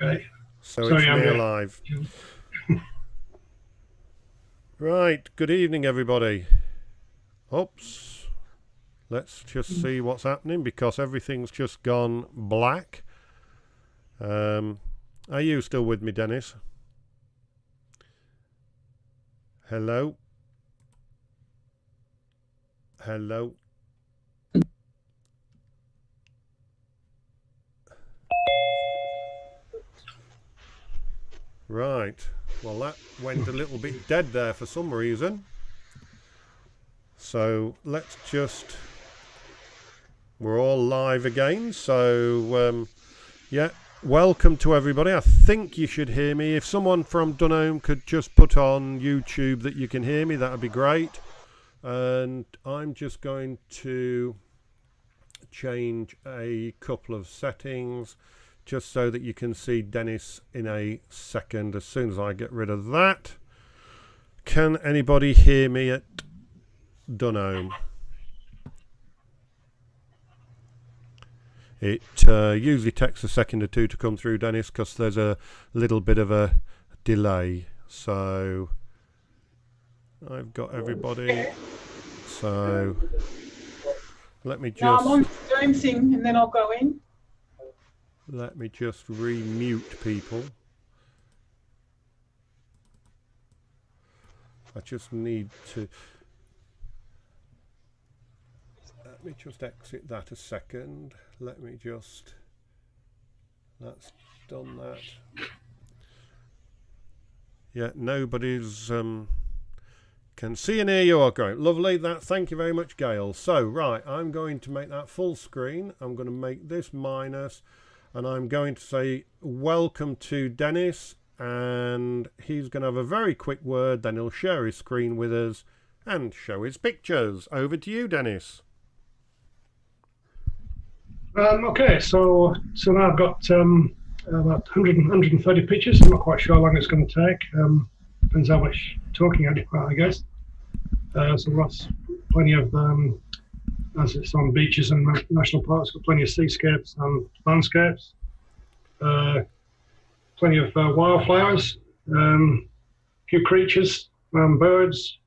Okay. So Sorry, it's I'm me alive. Right, good evening everybody. Oops. Let's just see what's happening because everything's just gone black. Are you still with me, Dennis? Hello? Hello? Right. Well, that went a little bit dead there for some reason. So let's just... We're all live again. So, yeah. Welcome to everybody. I think you should hear me. If someone from Dunholm could just put on YouTube that you can hear me, that would be great. And I'm just going to change a couple of settings just so that you can see Dennis in a second as soon as I get rid of that. Can anybody hear me at Dunholm? It usually takes a second or two to come through, Dennis, because there's a little bit of a delay. So I've got everybody. So let me just... No, I'm on the Zoom thing and then I'll go in. Let me just re-mute people. I just need to... Let me just exit that a second. Let me just... That's done that. Yeah, nobody's... can see and hear you all great. Lovely. Thank you very much, Gail. So, right, I'm going to make that full screen. I'm going to make this minus, and I'm going to say welcome to Dennis, and he's going to have a very quick word, then he'll share his screen with us and show his pictures. Over to you, Dennis. Okay, so now I've got about 130 pictures. I'm not quite sure how long it's going to take. Depends how much talking I guess. So that's plenty of, as it's on beaches and national parks, got plenty of seascapes and landscapes. Plenty of wildflowers, a few creatures, birds,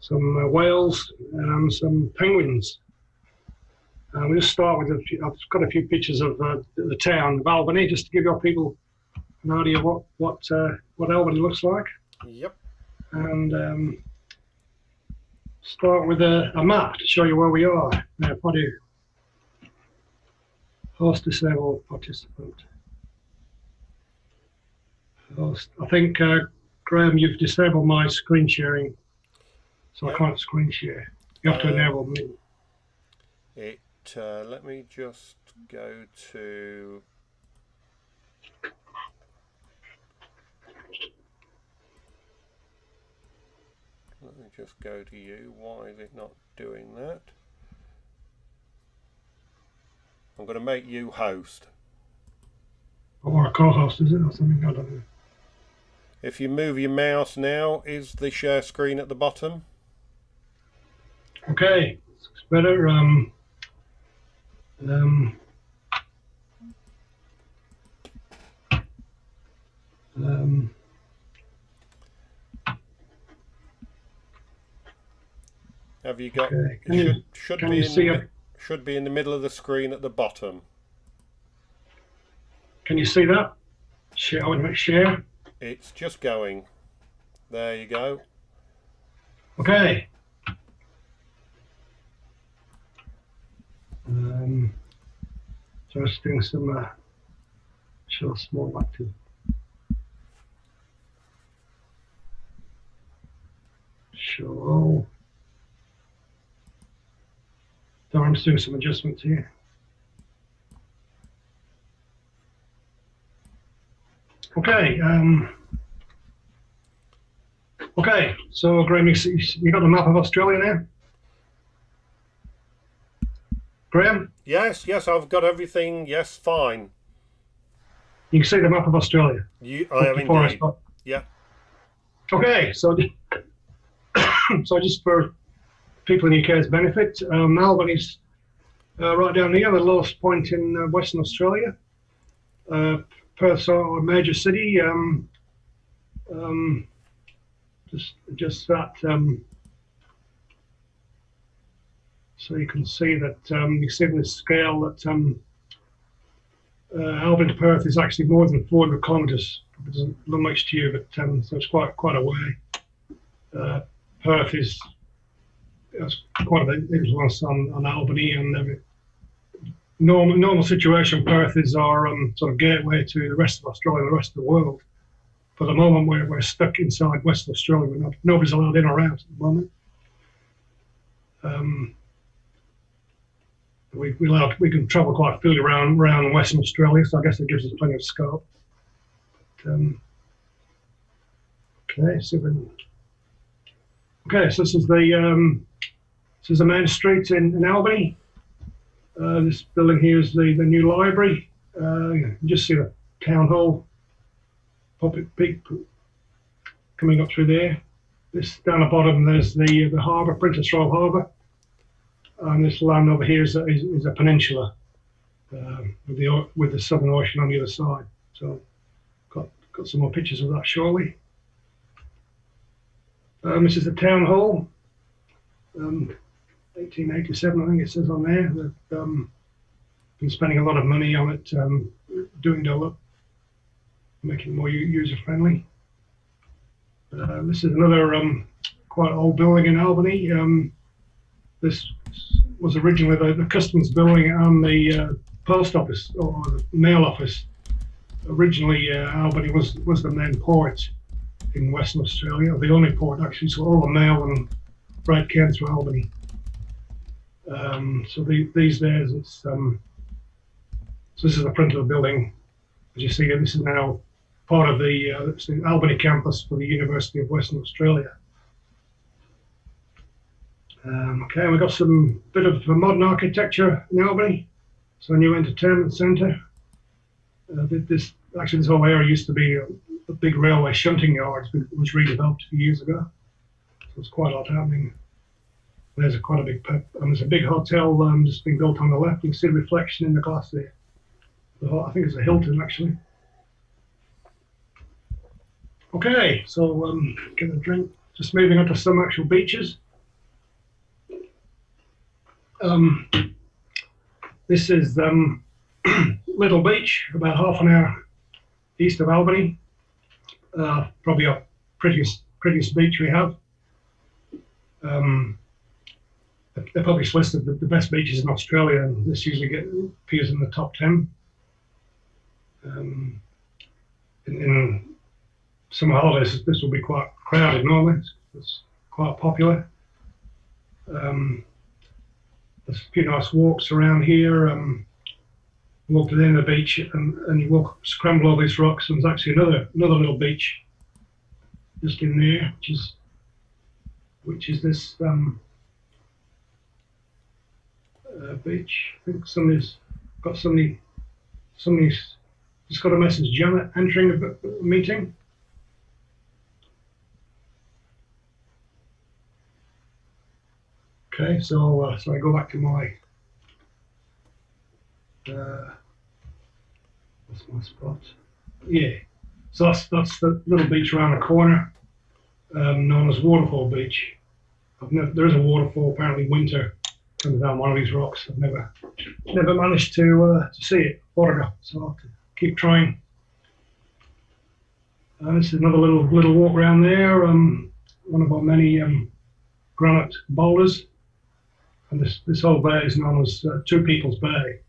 some whales, and some penguins. We'll just start with I've got a few pictures of the town of Albany, just to give your people an idea what Albany looks like. Yep. And start with a map to show you where we are. Now, host disabled participant. Host. I think Graham, you've disabled my screen sharing, so yep. I can't screen share. You have to enable me. Let me just go to... Let me just go to you. Why is it not doing that? I'm going to make you host. Or a co-host, is it? Or something? I don't know. If you move your mouse now, is the share screen at the bottom? Okay, it's better. Have you got? Okay. Should be in the middle of the screen at the bottom. Can you see that? Share. I want to share. It's just going. There you go. Okay. Just doing some show small active. Show all. So I'm just doing some adjustments here. Okay. Okay. So Graham, you got the map of Australia now? Graham? Yes, I've got everything. Yes, fine. You can see the map of Australia. I have indeed. Yeah. Okay, so so just for people in the UK's benefit, Albany's Right down here, the lowest point in Western Australia. Perth's a major city. Um, just that. So you can see that you see in this scale that Albany to Perth is actually more than 400 kilometres. It doesn't look much to you, but so it's quite a way. Perth has quite a big influence on Albany, and normal situation. Perth is our sort of gateway to the rest of Australia, and the rest of the world. For the moment, we're stuck inside Western Australia. Nobody's allowed in or out at the moment. We can travel quite freely around Western Australia, so I guess it gives us plenty of scope. Okay, so this is the main street in Albany. This building here is the new library. You can just see the town hall, public peak coming up through there. This down the bottom, there's the harbour, Princess Royal Harbour. And this land over here is a peninsula with the Southern Ocean on the other side. So got some more pictures of that shortly. This is the town hall, 1887, I think it says on there. They've been spending a lot of money on it, doing it up, making it more user friendly. This is another quite old building in Albany. This was originally the customs building and the post office or the mail office. Originally, Albany was the main port in Western Australia, the only port actually, so all the mail and freight came through Albany. So these days, it's so this is the front of the building. As you see, this is now part of the Albany campus for the University of Western Australia. Okay, we've got some bit of modern architecture in Albany. So a new entertainment centre. This whole area used to be a big railway shunting yard. It was redeveloped a few years ago. So there's quite a lot happening. There's quite a big pub, and there's a big hotel just being built on the left. You can see the reflection in the glass there. I think it's a Hilton actually. Okay, so get a drink. Just moving on to some actual beaches. This is Little Beach, about half an hour east of Albany. Probably our prettiest beach we have. They publish lists of the best beaches in Australia, and this usually appears in the top 10. In summer holidays, this will be quite crowded normally. It's quite popular. There's a few nice walks around here. Walk to the end of the beach and you scramble all these rocks, and there's actually another little beach just in there, which is this beach. I think somebody's just got a message, Janet entering a meeting. Okay, so I go back to my what's my spot? Yeah, so that's the little beach around the corner, known as Waterfall Beach. There is a waterfall apparently winter comes down one of these rocks. I've never managed to see it photographed, so I'll have to keep trying. This is another little walk around there. One of our many granite boulders. And this whole bay is known as Two People's Bay.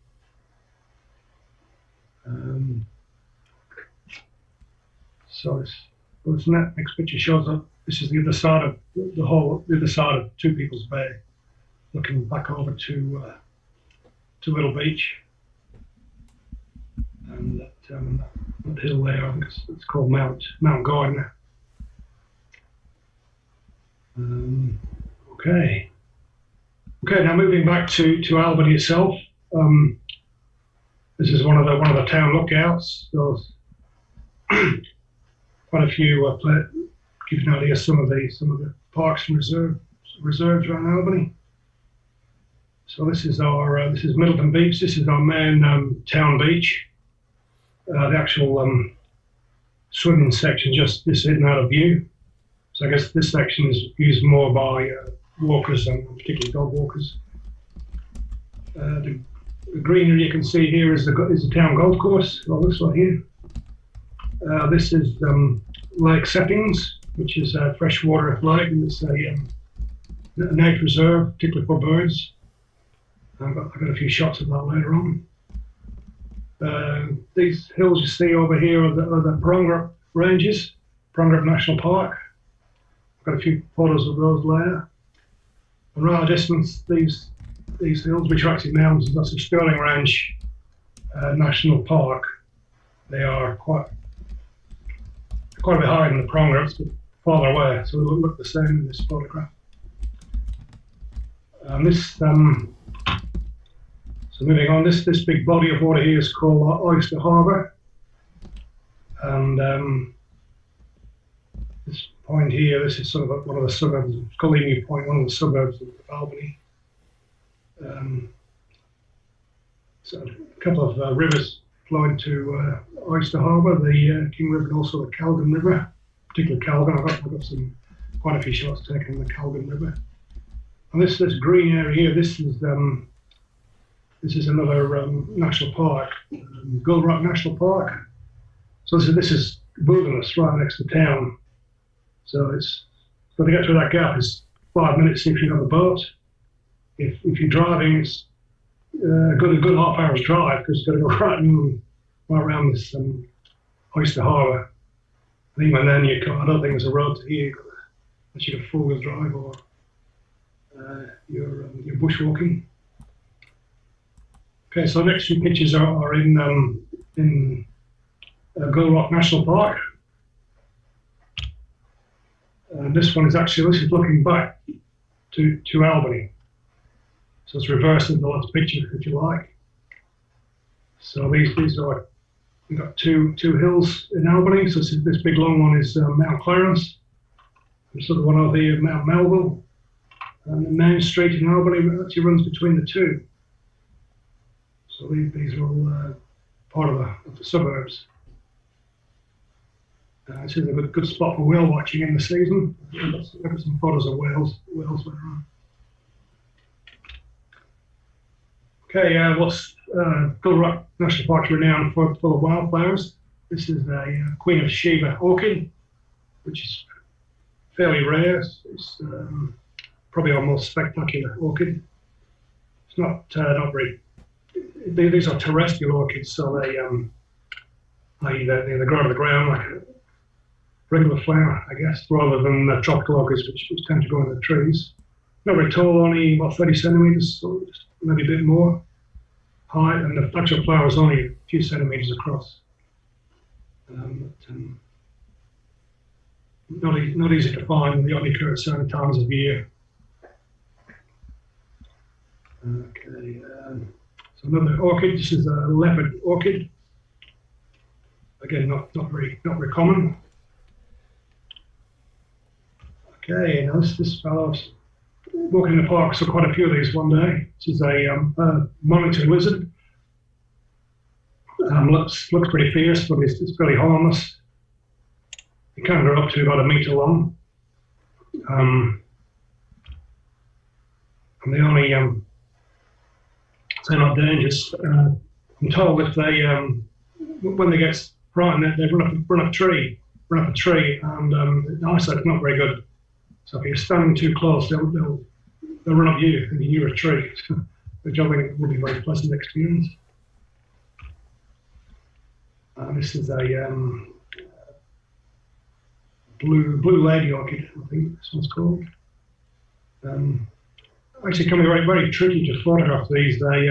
So this next picture shows that this is the other side of the other side of Two People's Bay, looking back over to Little Beach, and that hill there, I think it's called Mount Gardner. Okay. Okay, now moving back to Albany itself. This is one of the town lookouts. There's quite a few. Give you an idea of some of the parks and reserves around Albany. So this is our this is Middleton Beach. This is our main town beach. The actual swimming section just is hidden out of view. So I guess this section is used more by walkers and particularly dog walkers. The greenery you can see here is the town golf course. Well, this one here. This is Lake Settings, which is a freshwater lake, and it's a nature reserve, particularly for birds. I've got a few shots of that later on. These hills you see over here are the Bronga Ranges, Bronga National Park. I've got a few photos of those there. And right at a distance, these hills, which are actually mountains, that's the Stirling Range National Park. They are quite a bit higher than the Bronga, it's a bit farther away, so they look the same in this photograph. So moving on, this big body of water here is called Oyster Harbour, and this point here, this is sort of one of the suburbs, it's called Emu Point, one of the suburbs of Albany. So a couple of rivers flow into Oyster Harbour, the King River and also the Calgan River, particularly Calgan. I've got quite a few shots taken in the Calgan River. And this green area here, this is another national park, Gull Rock National Park. So this is wilderness right next to town. So it's to get through that gap is 5 minutes if you have a boat. If you're driving, it's a good half hour's drive because you've got to go right around this Oyster Harbour. And even then, I don't think there's a road to here unless you have four-wheel drive or you're bushwalking. Okay, so the next few pictures are in Gull Rock National Park. This one is looking back to Albany. So it's reversed in the last picture, if you like. So these are, we've got two hills in Albany. So this big long one is Mount Clarence. There's sort of one over here, Mount Melville. And the main street in Albany actually runs between the two. So these are all part of the suburbs. This is a good spot for whale watching in the season. I've got some photos of whales later on. Okay, Gull Rock National Park is renowned for the wildflowers. This is a Queen of Sheba orchid, which is fairly rare. It's probably our most spectacular orchid. It's not very. These are terrestrial orchids, so they grow out of the ground like a regular flower, I guess, rather than tropical orchids, which tend to grow in the trees. Not very tall, only about 30 centimeters, so just maybe a bit more height, and the actual flower is only a few centimeters across. Not easy to find, and they only occur at certain times of year. Okay, so another orchid. This is a leopard orchid. Again, not very common. Okay, now this fellow's walking in the park, saw quite a few of these one day. This is a monitor lizard. Looks pretty fierce, but it's fairly harmless. It can grow up to about 1 meter long. And they only they're not dangerous. I'm told if they when they get frightened, they run up a tree, and the eyesight's not very good. So if you're standing too close, they'll run up you thinking you're a tree, which I think will be a very pleasant experience. This is a blue lady orchid, I think this one's called. Actually, can be very tricky to photograph these. They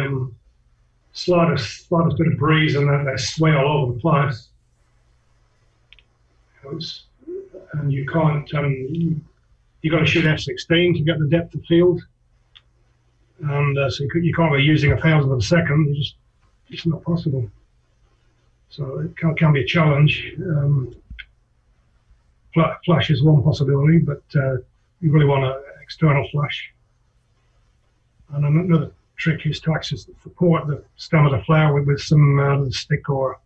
slightest bit of breeze and they sway all over the place. And you can't. You've got to shoot f/16 to get the depth of field, and so you can't be using 1,000th of a second. It's not possible. So it can be a challenge. Flash is one possibility, but you really want an external flash. And trick is to actually support the stem of the flower with some stick or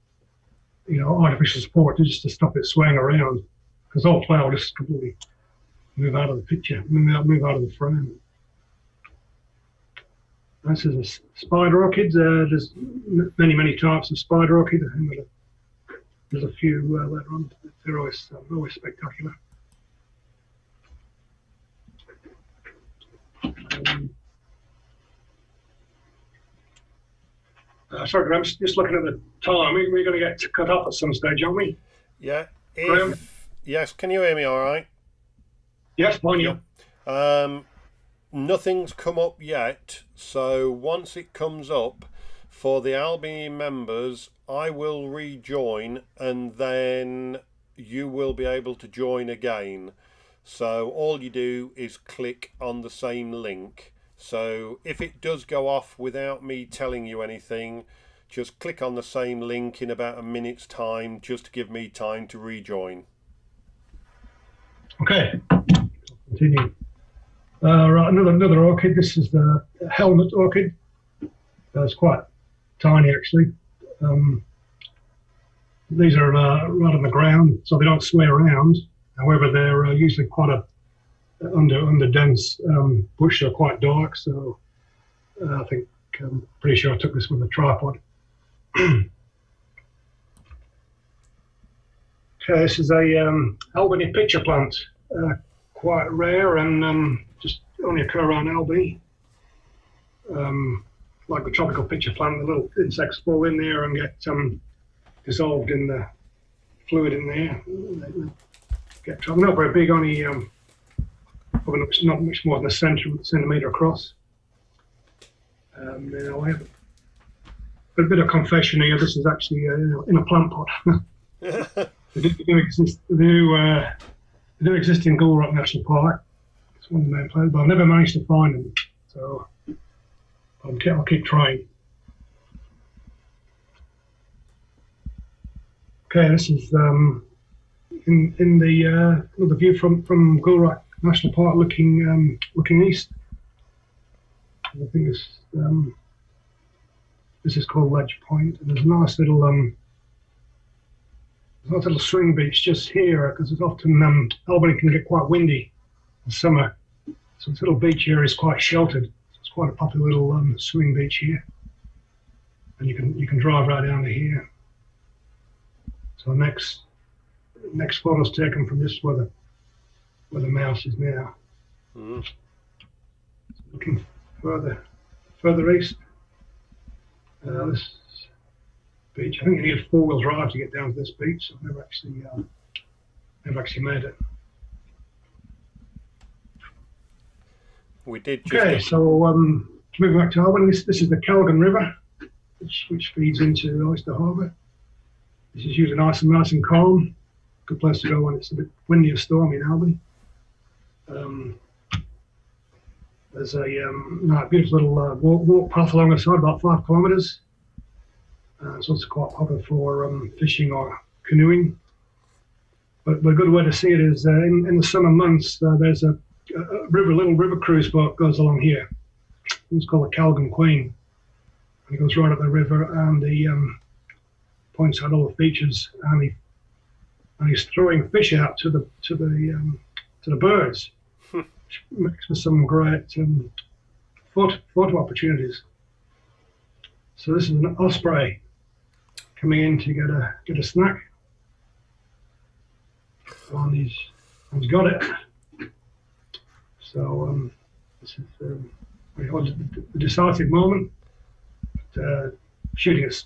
artificial support just to stop it swaying around, because the whole flower just completely move out of the picture, move out of the frame. This is a spider orchid. There's many types of spider orchid. There's a few later on. They're always spectacular. Sorry, Graham, just looking at the time. We're going to get cut off at some stage, aren't we? Yeah. Yes, can you hear me all right? Yes, fine, yeah. Nothing's come up yet, so once it comes up for the Albany members, I will rejoin and then you will be able to join again. So all you do is click on the same link. So if it does go off without me telling you anything, just click on the same link in about a minute's time, just to give me time to rejoin. Okay, continue. Right, another orchid. This is the helmet orchid. It's quite tiny, actually. These are right on the ground, so they don't sway around. However, they're usually quite under dense bush. They're quite dark, so I think I'm pretty sure I took this with a tripod. Okay, this is a Albany pitcher plant. Quite rare and just only occur around Albany. Like the tropical pitcher plant, the little insects fall in there and get dissolved in the fluid in there. They're not very big, only probably not much more than a centimetre across. Now I have a bit of confession here. This is actually in a plant pot. They do exist in Gull Rock National Park. It's one of the main places, but I've never managed to find them. So I'll keep trying. Okay, this is in the view from Gull Rock National Park, looking east. I think this is called Ledge Point, and there's a nice little swing beach just here, because it's often Albany can get quite windy in summer, so this little beach here is quite sheltered. It's quite a popular little swing beach here, and you can drive right down to here. So next photo's taken from just where the mouse is now. Mm. Looking further east. This beach. I think you need a four-wheel drive to get down to this beach. So I've never actually made it. We did. Okay, so moving back to Albany. This is the Calgan River, which feeds into Oyster Harbour. This is usually nice and calm. Good place to go when it's a bit windy or stormy in Albany. There's a beautiful little walk path along the side, about 5 kilometres. So it's quite popular for fishing or canoeing. But a good way to see it is in the summer months, there's a little river cruise boat goes along here. It's called the Calgan Queen. And it goes right up the river, and he points out all the features, and he's throwing fish out to the birds, which makes for some great photo opportunities. So this is an osprey coming in to get a snack, and he's got it. So this is the decisive moment. But, shooting at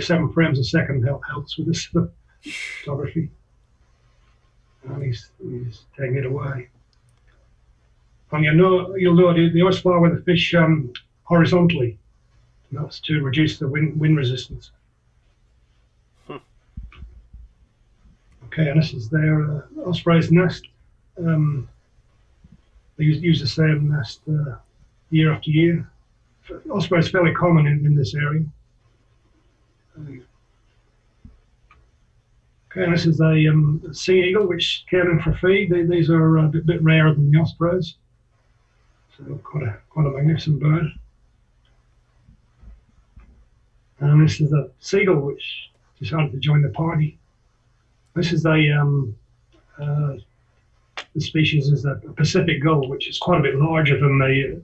7 frames a second helps with this photography, and he's taking it away. And you'll know the always fly with the fish horizontally, and that's to reduce the wind resistance. Okay, and this is their osprey's nest. They use the same nest year after year. Osprey is fairly common in this area. Okay, and this is a sea eagle which came in for feed. These are a bit rarer than the ospreys. So quite a magnificent bird. And this is a seagull which decided to join the party. This is the species is a Pacific gull, which is quite a bit larger than the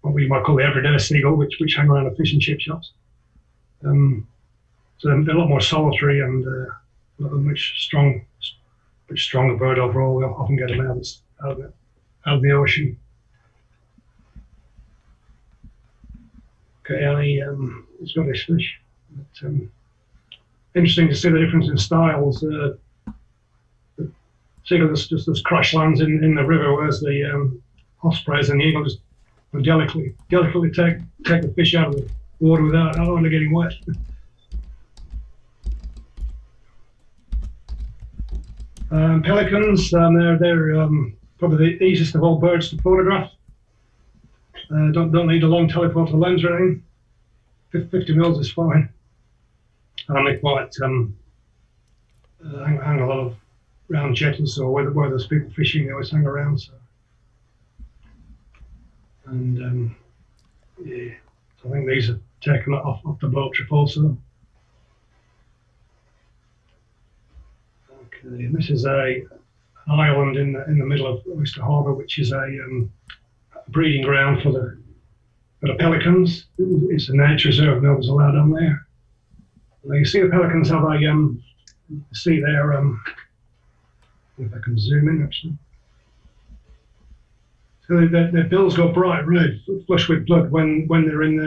what we might call the everyday seagull, which hang around the fish and chip shops. So they're a lot more solitary and a much stronger bird overall. We often get them out of the ocean. Okay, and it's got this fish. But, interesting to see the difference in styles. The seagull just crash lands in the river, whereas the ospreys and the eagle just delicately take the fish out of the water without only getting wet. Pelicans, they're probably the easiest of all birds to photograph. Don't need a long telephoto lens or anything. 50 mils is fine. And they quite hang a lot of round jetties, or where there's people fishing, they always hang around. So. And yeah, so I think these are taken off the boat trip also. Okay, and this is an island in the middle of Oyster Harbour, which is a breeding ground for the pelicans. It's a nature reserve, nobody's allowed on there. And you see the pelicans have a you see there. If I can zoom in actually. So their bills go bright red, flush with blood when they're in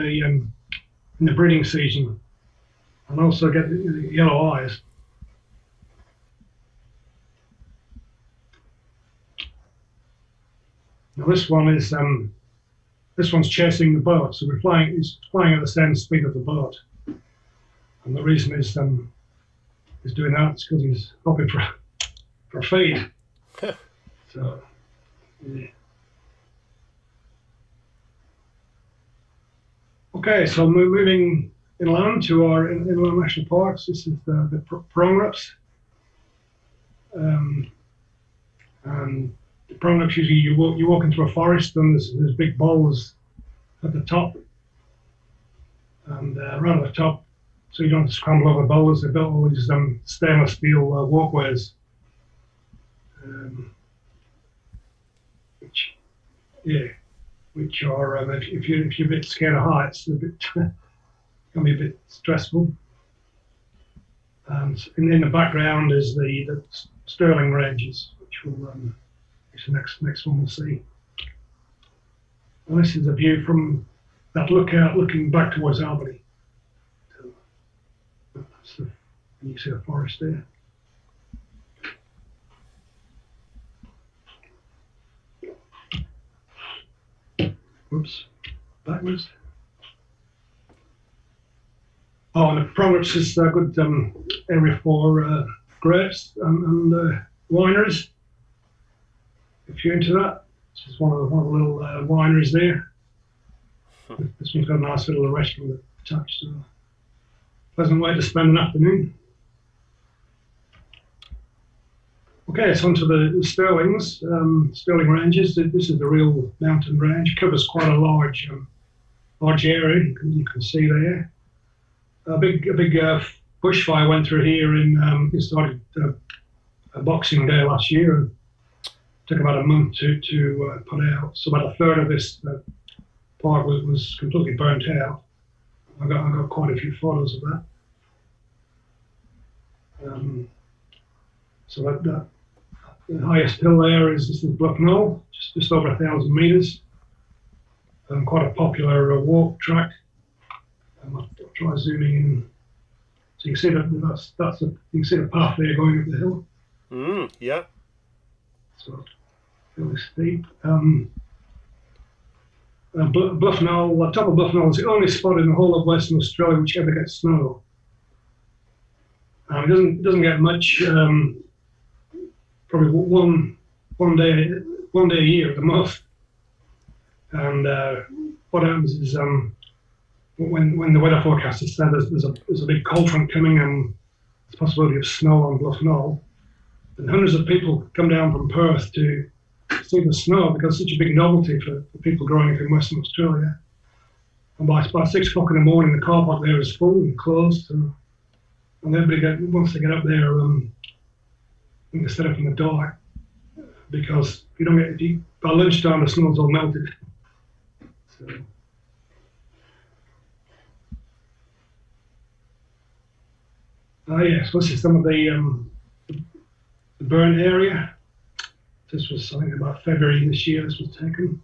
the breeding season, and also get the yellow eyes. Now this one's chasing the boat, so it's flying at the same speed of the boat, and the reason he's doing that is because he's hoping for a feed. So yeah. Okay, so moving inland to our inland national parks. This is the pronghorns. And the pronghorns, usually you walk into a forest and there's big boulders at the top, and around the top, so you don't have to scramble over boulders. They built all these stainless steel walkways, which are if you're a bit scared of heights, can be a bit stressful. And in the background is the Sterling Ranges, which will is the next one we'll see. And this is a view from that lookout looking back towards Albany. So you can see the forest there. Oops, backwards. Oh, and the pronghorns is a good area for grapes and wineries. If you're into that, this is one of the little wineries there. This one's got a nice little restaurant attached, so pleasant way to spend an afternoon. Okay, so onto the Sterlings, Sterling Ranges. This is the real mountain range. Covers quite a large area. You can see there. A big bushfire went through here it started Boxing Day last year. And took about a month to put out. So about a third of this park was completely burnt out. I got quite a few photos of that. So that the highest hill there is Bluff Knoll, just over 1,000 meters. Quite a popular walk track. I'll try zooming in. So you can see you can see the path there going up the hill. Yeah. So fairly steep. Bluff Knoll, top of Bluff Knoll is the only spot in the whole of Western Australia which ever gets snow. It doesn't get much. Probably one day a year at the most. And what happens is when the weather forecast is said there's a big cold front coming and there's a possibility of snow on Bluff Knoll, and hundreds of people come down from Perth to see the snow because it's such a big novelty for people growing up in Western Australia. And by 6 o'clock in the morning, the car park there is full and closed. And everybody once they get up there, they set up in the dark because if you don't get by lunchtime the snow's all melted. So. Yes, this is some of the burnt area. This was something about February this year. This was taken.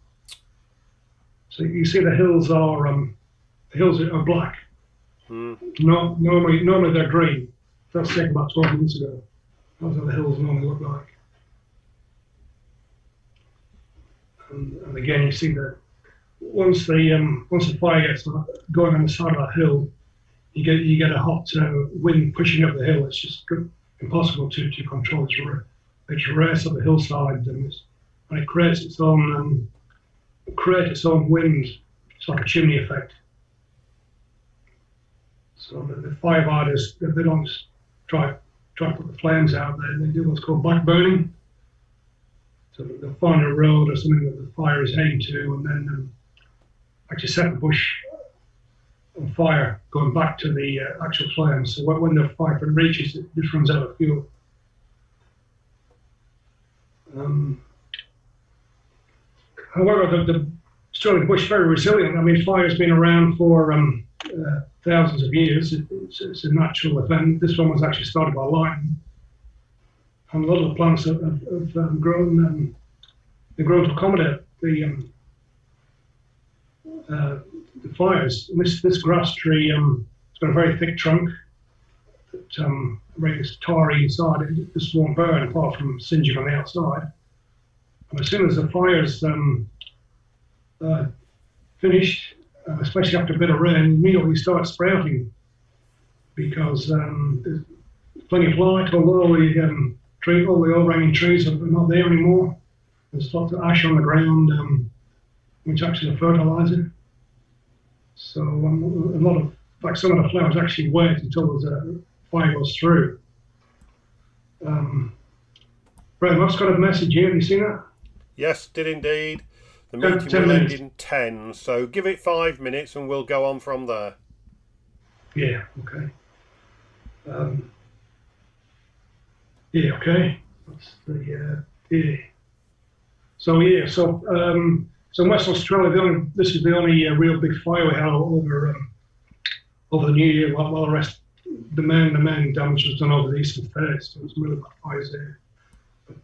So you see the hills are black. No, normally they're green. That's taken about 12 months ago. That's how the hills normally look like. And again, you see that once the fire gets going on the side of that hill, you get a hot wind pushing up the hill. It's just impossible to control. It's race up the hillside, and it creates its own wind. It's like a chimney effect. So the firefighters, they don't try to put the flames out there. They do what's called back burning. So they'll find a road or something that the fire is heading to, and then actually set the bush on fire going back to the actual flames. So when the fire reaches, it just runs out of fuel. However, the Australian bush is very resilient. I mean, fire's been around for thousands of years. It's a natural event. This one was actually started by lightning. And a lot of the plants have grown. They've grown to accommodate the fires. And this grass tree, it's got a very thick trunk that is tarry inside. It just won't burn apart from singeing on the outside. And as soon as the fire's finished, especially after a bit of rain, immediately start sprouting because there's plenty of light, although all the overhanging trees are not there anymore. There's lots of ash on the ground, which acts as a fertilizer. So in fact, some of the flowers actually wait until the fire goes through. Right, I've got a message here. Have you seen that? Yes, did indeed. The meeting will end in 10, so give it 5 minutes and we'll go on from there. Yeah, okay. Okay. That's the So in Western Australia, this is the only real big fire we had over the New Year. While the rest, the main damage was done over the eastern states. There was really bad fires there. But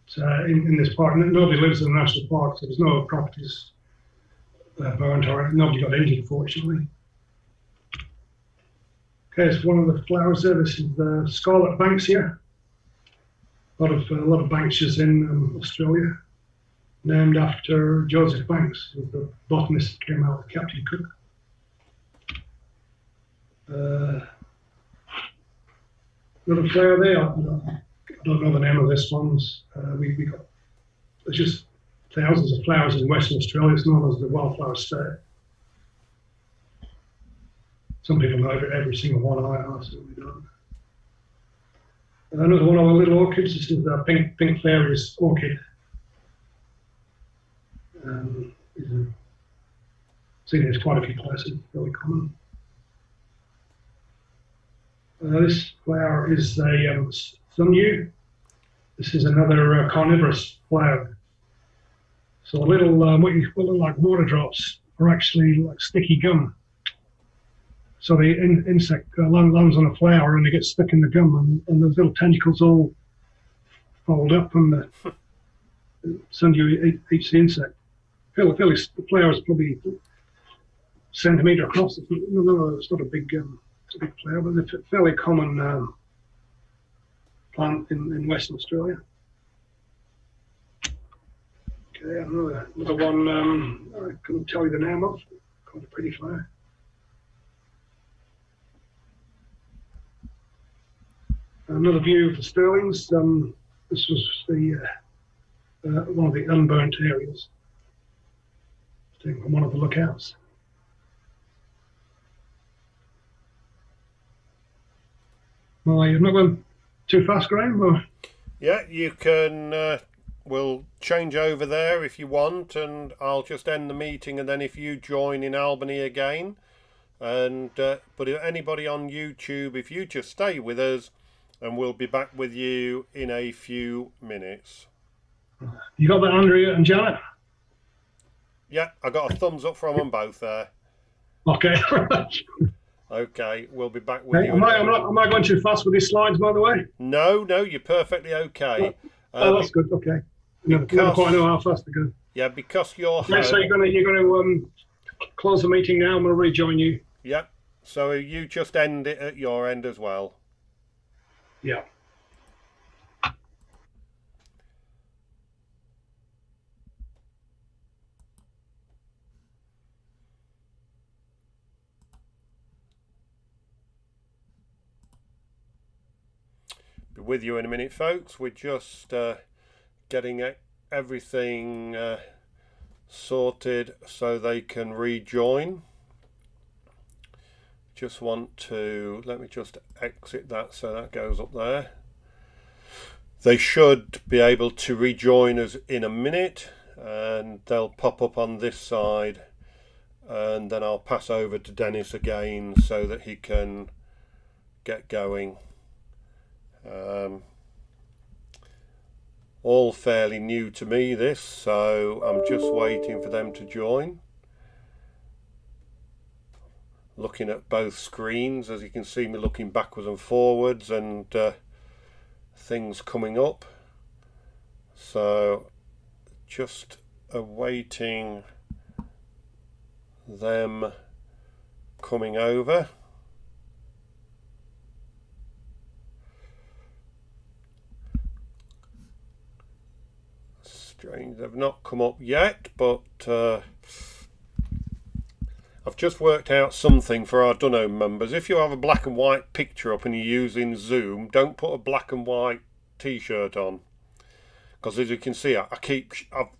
in this park, nobody lives in the national park, so there's no properties burnt or nobody got injured, fortunately. Okay, so one of the flowers there. This is the scarlet banksia. A lot of Banksias in Australia, named after Joseph Banks, the botanist that came out with Captain Cook. Little flower there. I don't know the name of this one's. There's just thousands of flowers in Western Australia. It's known as the wildflower state. Some people know every single one. I certainly don't. Another one of our little orchids. This is the pink fairies orchid. Seen this quite a few places. Very common. This flower is a sundew. This is another carnivorous flower. So little what look like water drops are actually like sticky gum. So the insect lands on a flower and they get stuck in the gum, and those little tentacles all fold up, and the sundew eats the insect. The flower is probably a centimetre across. It's not a big flower, but it's a fairly common plant in Western Australia. Okay, another one I couldn't tell you the name of. Quite a pretty flower. Another view of the Sterlings. This was the one of the unburnt areas. Taken from one of the lookouts. I'm not going too fast, Graham? Or? Yeah, you can. We'll change over there if you want, and I'll just end the meeting, and then if you join in Albany again, And but if anybody on YouTube, if you just stay with us, and we'll be back with you in a few minutes. You got that, Andrea and Janet? Yeah, I got a thumbs up from them both there. Okay. Okay, we'll be back with you. Am I going too fast with these slides, by the way? No, you're perfectly okay. That's good. Okay. Never quite know how fast to go. Yeah, because you're home. So you're going to close the meeting now. I'm going to rejoin you. Yeah. So you just end it at your end as well. Yeah. Be with you in a minute, folks. We're just getting everything sorted so they can rejoin. Just want to, let me just exit that so that goes up there. They should be able to rejoin us in a minute, and they'll pop up on this side, and then I'll pass over to Dennis again so that he can get going. All fairly new to me, this, so I'm just waiting for them to join. Looking at both screens, as you can see me looking backwards and forwards, and things coming up. So just awaiting them coming over. Strange, they've not come up yet, but I've just worked out something for our Dunham members. If you have a black and white picture up and you're using Zoom, don't put a black and white t-shirt on, because as you can see, I've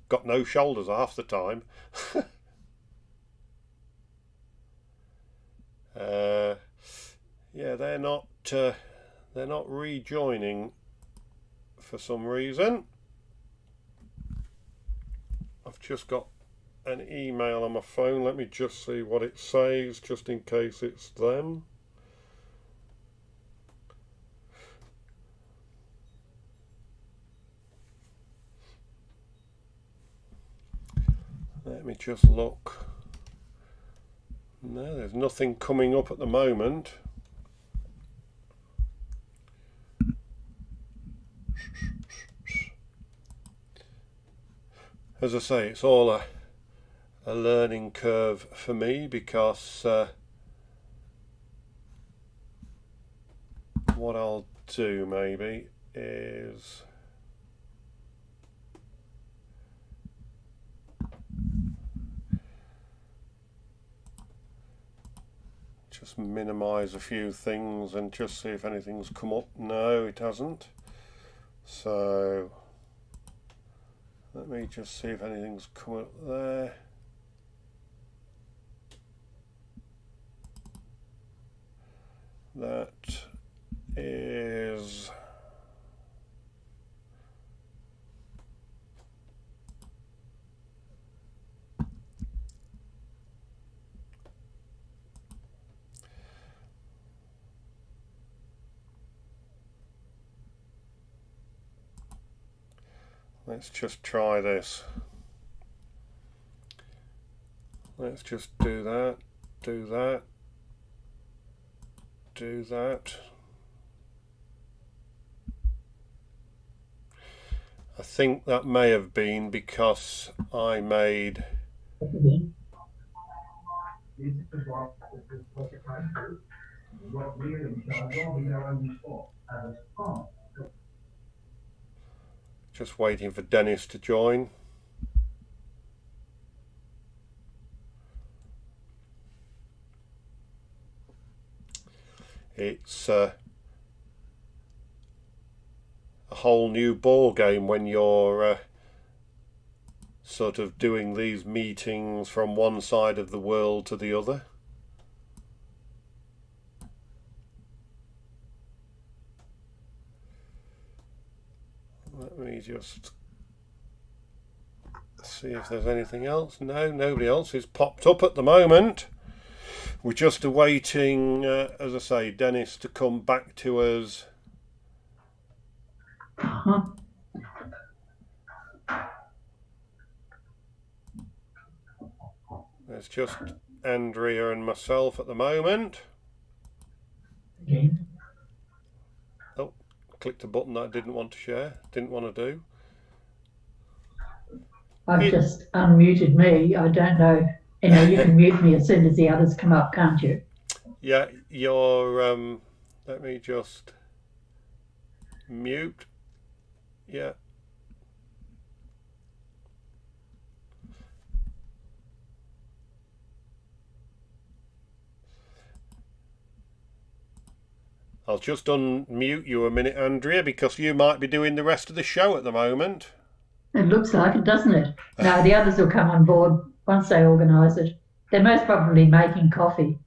got no shoulders half the time. Yeah, they're not rejoining for some reason. I've just got an email on my phone. Let me just see what it says, just in case it's them. Let me just look. No, there's nothing coming up at the moment. As I say, it's all a learning curve for me, because what I'll do maybe is just minimize a few things and just see if anything's come up. No, it hasn't. So let me just see if anything's come up there. That is let's just try this. Let's just do that, do that, do that. I think that may have been because I made just waiting for Dennis to join. It's a whole new ball game when you're sort of doing these meetings from one side of the world to the other. Let me just see if there's anything else. No, nobody else is popped up at the moment. We're just awaiting, as I say, Dennis to come back to us. There's just Andrea and myself at the moment. Okay. Oh, clicked a button that I didn't want to share, didn't want to do. I've just unmuted me. I don't know. You know, you can mute me as soon as the others come up, can't you? Yeah, you're, let me just mute. Yeah. I'll just unmute you a minute, Andrea, because you might be doing the rest of the show at the moment. It looks like it, doesn't it? No, the others will come on board once they organise it. They're most probably making coffee.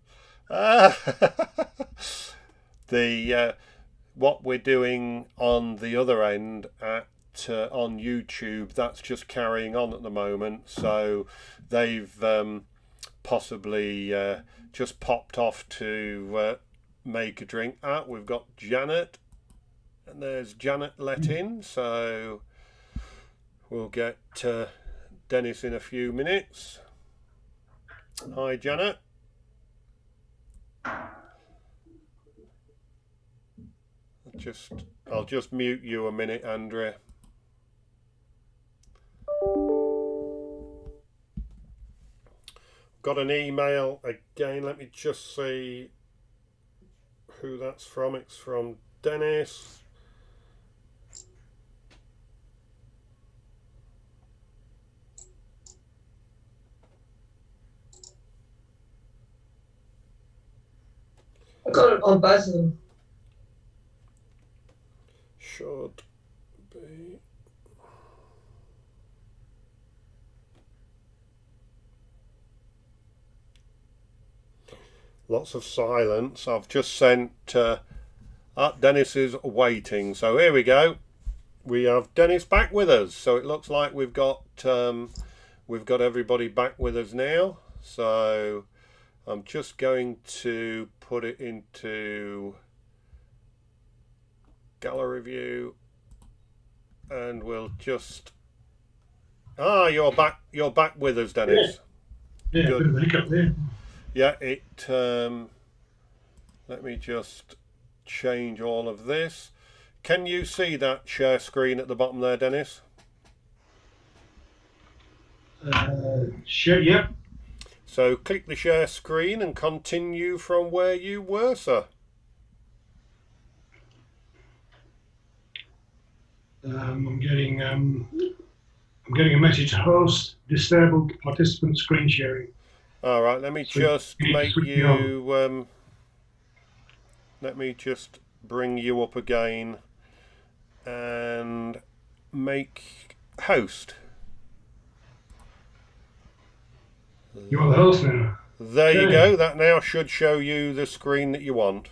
What we're doing on the other end at on YouTube, that's just carrying on at the moment. So they've possibly just popped off to make a drink. We've got Janet, and there's Janet let in, so we'll get Dennis in a few minutes. Hi, Janet. I'll just mute you a minute, Andrea. Got an email again. Let me just see who that's from. It's from Dennis. I got it on both of them. Should be. Lots of silence. I've just sent Dennis is waiting, so here we go. We have Dennis back with us, so it looks like we've got everybody back with us now. So I'm just going to put it into gallery view, and we'll just you're back with us, Dennis. Yeah, good. Bit of a hiccup there. Yeah, let me just change all of this. Can you see that share screen at the bottom there, Dennis? Sure, yeah. So click the share screen and continue from where you were, sir. I'm getting a message: host disabled participant screen sharing. All right, let me just make you. Let me just bring you up again and make host. You're the host now. There you go. That now should show you the screen that you want.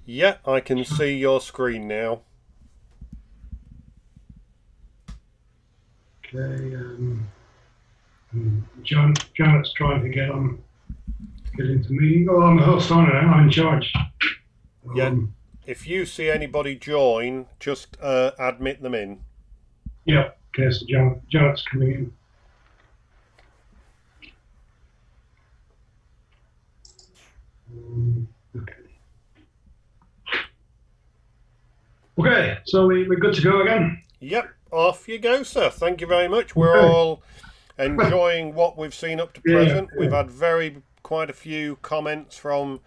Yeah, I can see your screen now. Okay. Janet's trying to get into meeting. Oh, I'm the host on it. I'm in charge. Yeah. If you see anybody join, just admit them in. Yeah. Okay. So Janet's coming in. Okay. Okay, so we're good to go again. Yep, off you go, sir. Thank you very much. We're all enjoying what we've seen up to present. We've had quite a few comments from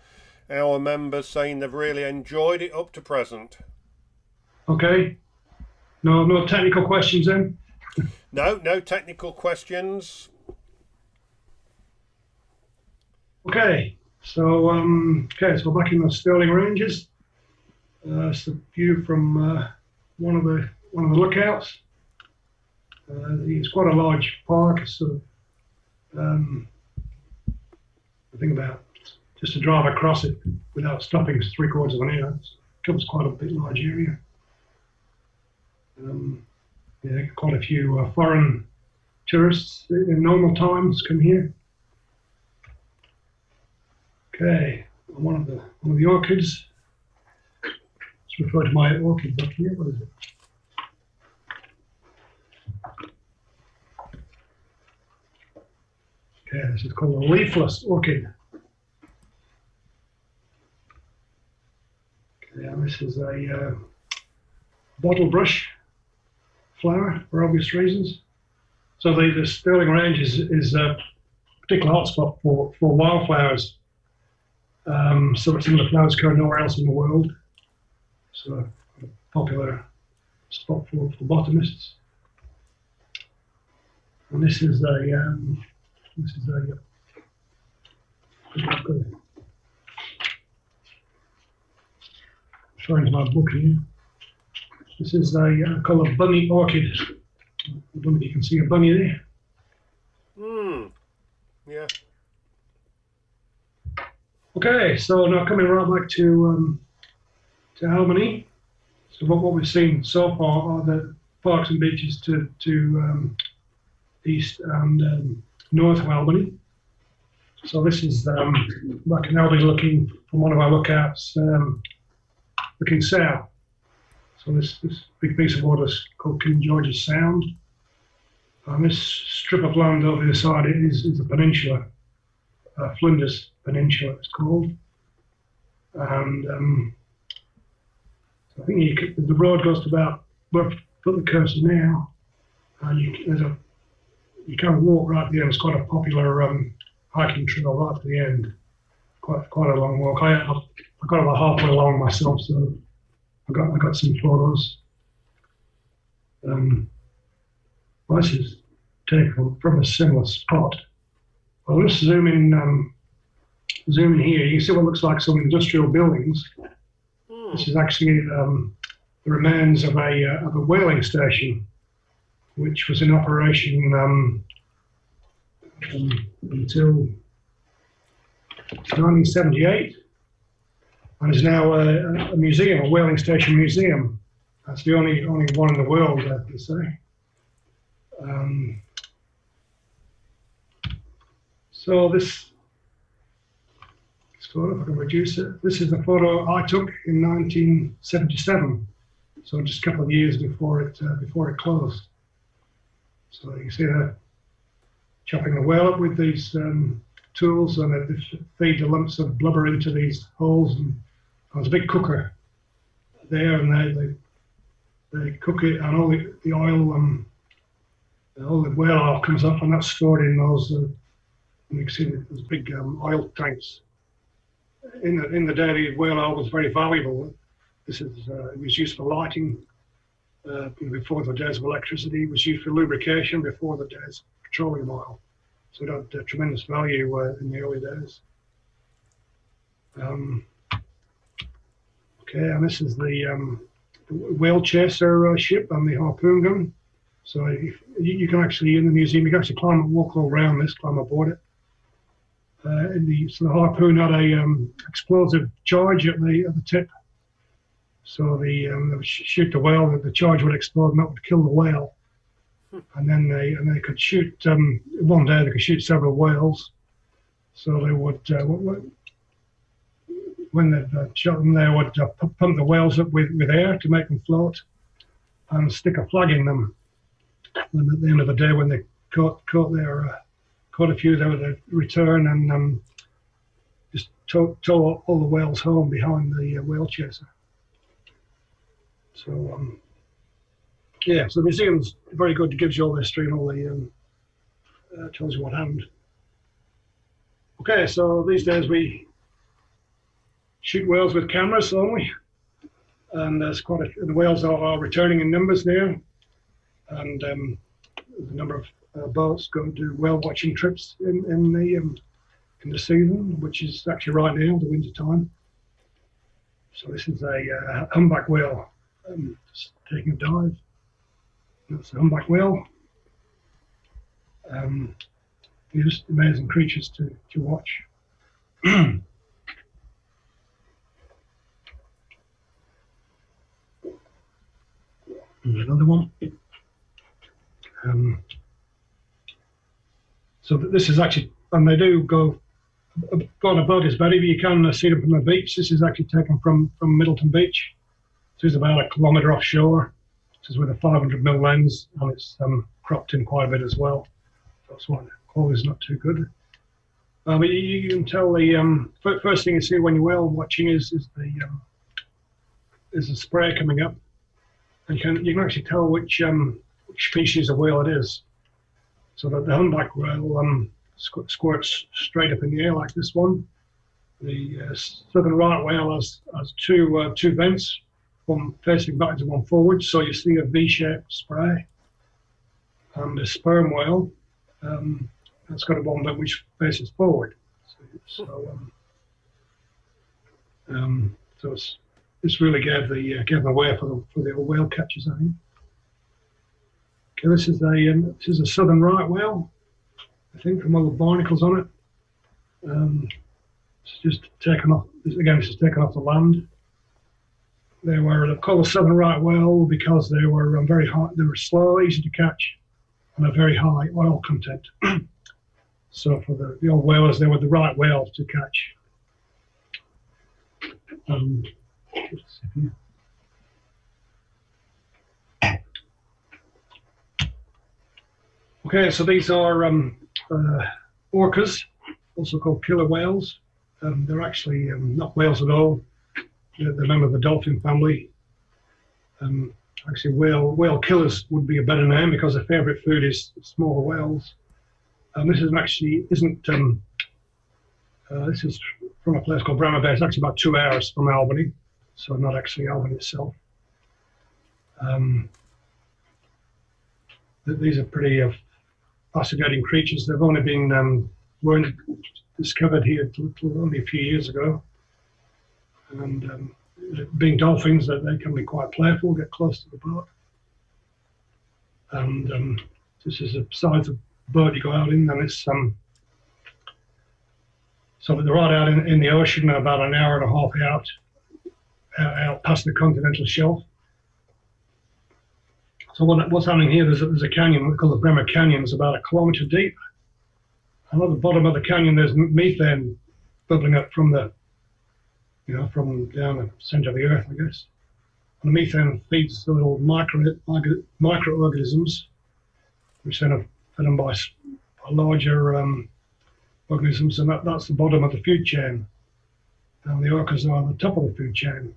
our members saying they've really enjoyed it up to present. Okay. No technical questions then? No technical questions. Okay. So so back in the Stirling Ranges. It's a view from one of the lookouts. It's quite a large park. It's sort of I think about just to drive across it without stopping. It's 3/4 of an hour. It covers quite a bit large area. Yeah, quite a few foreign tourists in normal times come here. Okay, one of the orchids. Let's refer to my orchid book here. What is it? Okay, this is called a leafless orchid. Okay, and this is a bottle brush flower for obvious reasons. So the Sterling Range is a particular hotspot for wildflowers. So some of the flowers grow nowhere else in the world. So a popular spot for botanists. And this is showing my book here. This is called a bunny orchid. I don't know if you can see a bunny there. Yeah. Okay, so now coming right back to Albany. So what we've seen so far are the parks and beaches to east and north of Albany. So this is back in Albany, looking from one of our lookouts, looking south. So this big piece of water is called King George's Sound. And this strip of land over the side is a peninsula, Flinders Peninsula it's called. And so I think the road goes to about where the cursor now, and you can walk right at the end. It's quite a popular hiking trail right at the end. Quite a long walk. I got about halfway along myself, so I got some photos. Well, this is taken from a similar spot. Well, let's zoom in here. You can see what looks like some industrial buildings. This is actually the remains of a whaling station, which was in operation until 1978, and is now a museum, a whaling station museum. That's the only one in the world, I have to say. So this photo, if I can reduce it, this is the photo I took in 1977. So just a couple of years before it closed. So you can see that chopping the whale up with these tools, and they feed the lumps of blubber into these holes. And there's a big cooker there, and they cook it, and all the oil all the whale oil comes up, and that's stored in those. You can see those big oil tanks. In the day, the whale oil was very valuable. It was used for lighting before the days of electricity. It was used for lubrication before the days of petroleum oil. So it had tremendous value in the early days. Okay, and this is the whale chaser ship and the harpoon gun. So you can actually, in the museum, you can actually walk all around this, climb aboard it. So the harpoon had a explosive charge at the tip. So they would shoot the whale, the charge would explode, and that would kill the whale. And then they could shoot. One day they could shoot several whales. So they would, when they shot them, they would pump the whales up with air to make them float, and stick a flag in them. And at the end of the day, when they caught a few, they would return and just tow all the whales home behind the whale chaser. So yeah, so the museum's very good. It gives you all the history and all the tells you what happened. Okay, so these days we shoot whales with cameras only, and there's the whales are returning in numbers there, and the number of boats go to whale watching trips in the season, which is actually right now, the winter time. So this is a humpback whale just taking a dive. That's a humpback whale. They're just amazing creatures to watch. And another one. So this is actually, and they do go on a boat is better, but you can see them from the beach. This is actually taken from Middleton Beach. This is about a kilometre offshore. This is with a 500mm lens, and it's cropped in quite a bit as well. That's why the quality's not too good. But you can tell the first thing you see when you're whale watching is the spray coming up, and you can actually tell which species of whale it is. So that the humpback whale squirts straight up in the air like this one. The southern right whale has two vents, one facing backwards and one forward, so you see a V-shaped spray. And the sperm whale, that's got a one vent which faces forward. So this really gave them away for the whale catchers, I think. Okay, this is a southern right whale, I think, from all the barnacles on it. It's just taken off. Again, this is taken off the land. They're called a southern right whale because they were very high. They were slow, easy to catch, and a very high oil content. So for the old whalers, they were the right whales to catch. Let's see here. Okay, so these are orcas, also called killer whales. They're actually not whales at all. They're a member of the dolphin family. Actually, whale killers would be a better name because their favourite food is smaller whales. This isn't. This is from a place called Bremer Bay. It's actually about 2 hours from Albany, so not actually Albany itself. These are pretty fascinating creatures. They've only been weren't discovered here only a few years ago. And being dolphins, they can be quite playful, get close to the boat. And this is the size of the boat you go out in, and it's so they're right out in the ocean, about an hour and a half out past the continental shelf. So what's happening here, there's a canyon called the Bremer Canyon. It's about 1 kilometre deep. And at the bottom of the canyon, there's methane bubbling up from from down the centre of the earth, I guess. And the methane feeds the little microorganisms, which then are fed on by larger organisms, and that's the bottom of the food chain. And the orcas are the top of the food chain.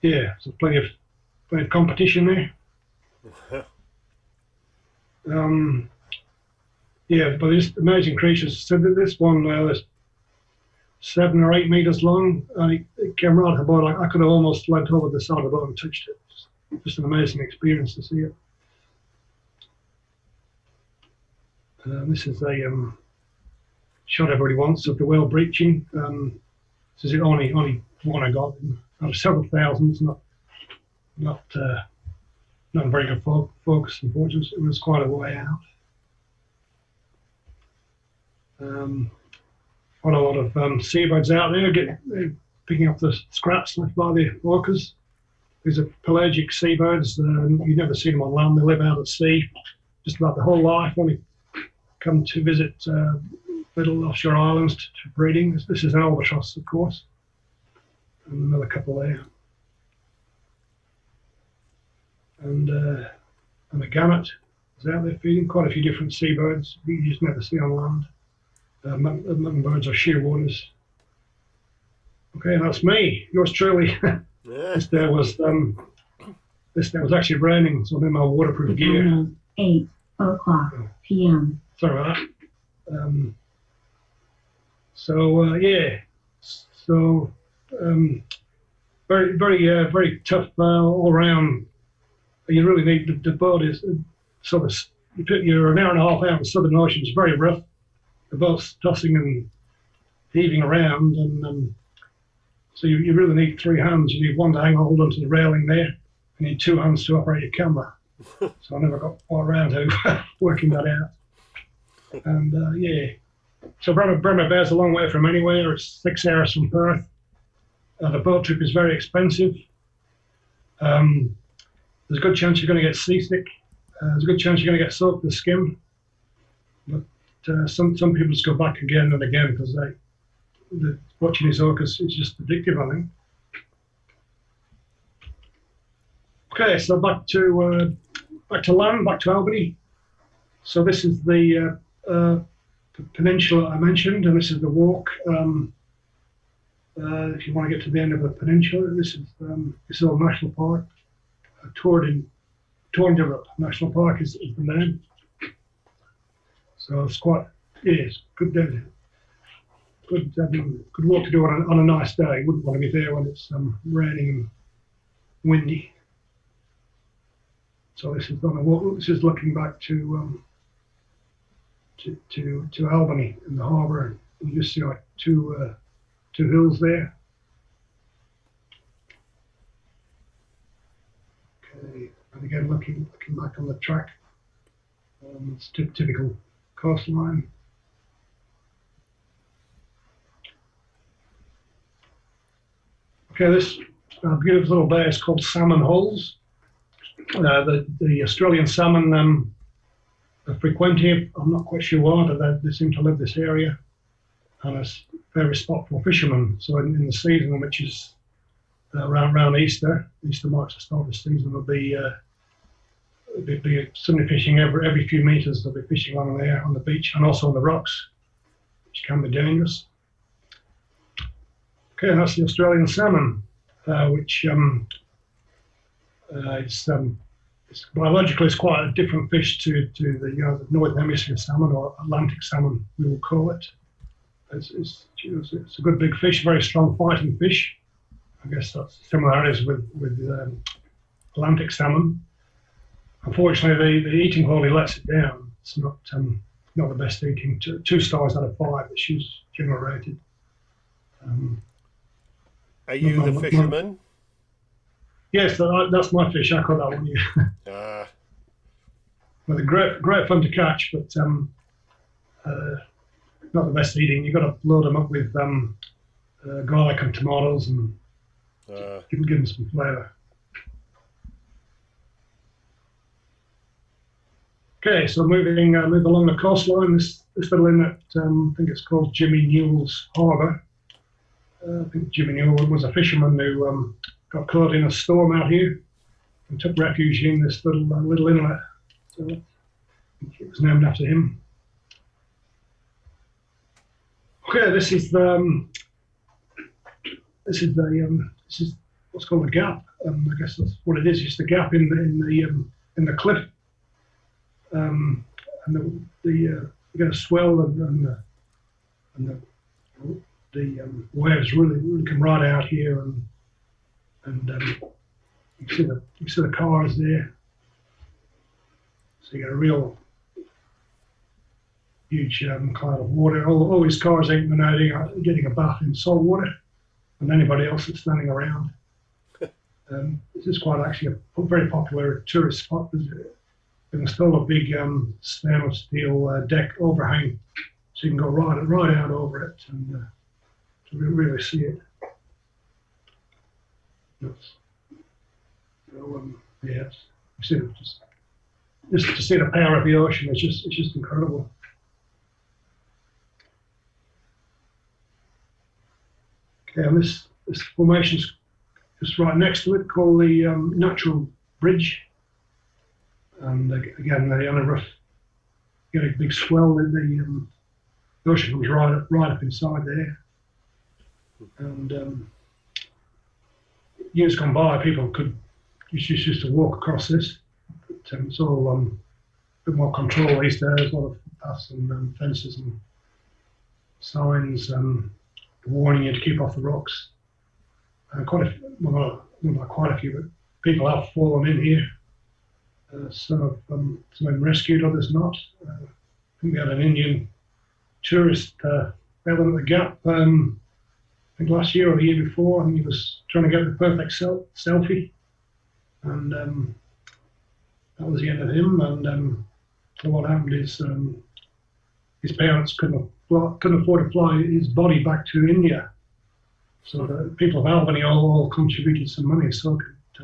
Yeah, so plenty of competition there. Yeah, but these amazing creatures. So this one is 7 or 8 meters long, and it came right at the boat. I could have almost leant over the side of the boat and touched it. Just an amazing experience to see it. This is a shot everybody wants of the whale breaching. This is the only one I got out of several thousand. It's not a very good focus, unfortunately. It was quite a way out. Quite a lot of seabirds out there picking up the scraps left by the orcas. These are pelagic seabirds. You never see them on land. They live out at sea just about the whole life. Only come to visit little offshore islands to breeding. This is an albatross, of course, and another couple there. And a gannet is out there feeding. Quite a few different seabirds you just never see on land. Mockingbirds are shearwaters. Okay, and that's me. Yours truly. Yeah. This day was actually raining, so I'm in my waterproof gear. 8:00 p.m. Sorry about that. Yeah. So very tough all around. You really need the boat is sort of you're an hour and a half out in the Southern Ocean. It's very rough. The boat's tossing and heaving around, and so you really need 3 hands. You need one to hold onto the railing there. You need 2 hands to operate your camera. So I never got quite around to working that out. And So Bremer Bay's a long way from anywhere. It's 6 hours from Perth. The boat trip is very expensive. There's a good chance you're going to get seasick. There's a good chance you're going to get soaked with the skin. But some people just go back again and again because watching these orcas is just addictive, I think. Okay, so back to land, back to Albany. So this is the peninsula I mentioned, and this is the walk. If you want to get to the end of the peninsula, this is Old National Park. Torndirrup National Park is the name. So it's good walk to do on a nice day. You wouldn't want to be there when it's raining and windy. So this is on a walk. This is looking back to Albany in the harbour. You just see like two hills there. Okay, and again looking back on the track. It's typical coastline. Okay, this beautiful little bay is called Salmon Holes. The Australian salmon are frequent here. I'm not quite sure why, but they seem to live this area, and it's a very spot for fishermen. So in the season, which is around Easter marks the start of the season, there'll be somebody fishing every few meters. They'll be fishing along there on the beach and also on the rocks, which can be dangerous. Okay, and that's the Australian salmon, which it's biologically it's quite a different fish to the Northern Hemisphere salmon, or Atlantic salmon we will call it. It's a good big fish, very strong fighting fish. I guess that's similarities with Atlantic salmon. Unfortunately, the eating quality lets it down. It's not the best eating. 2 stars out of 5 that she's generally rated. Are you the fisherman? Yes, that's my fish. I caught that one. Yeah. Well, they're great fun to catch, but not the best eating. You've got to load them up with garlic and tomatoes and give them some flavour. Okay, so moving along the coastline, this little inlet, I think it's called Jimmy Newell's Harbour. I think Jimmy Newell was a fisherman who got caught in a storm out here and took refuge in this little inlet. So it was named after him. Okay, this is what's called a gap. I guess that's what it is. It's the gap in the cliff, and you get a swell and the waves really come right out here, and you see the cars there. So you get a real huge cloud of water. All these cars are getting a bath in salt water, and anybody else that's standing around. This is quite actually a very popular tourist spot. They install a big stainless steel deck overhang, so you can go right out over it and to really see it. Yes, just to see the power of the ocean, it's just incredible. Okay, and this formation's just right next to it, called the Natural Bridge. And again, on a rough, get a big swell. The ocean comes right up inside there. And years gone by, people used to walk across this. But it's all a bit more control these days. A lot of paths and fences and signs warning you to keep off the rocks. Not quite a few, but people have fallen in here. Some have been rescued, others not. I think we had an Indian tourist fell into the gap. I think last year or the year before, and he was trying to get the perfect selfie, and that was the end of him. And so what happened is his parents couldn't afford to fly his body back to India. So the people of Albany all contributed some money so I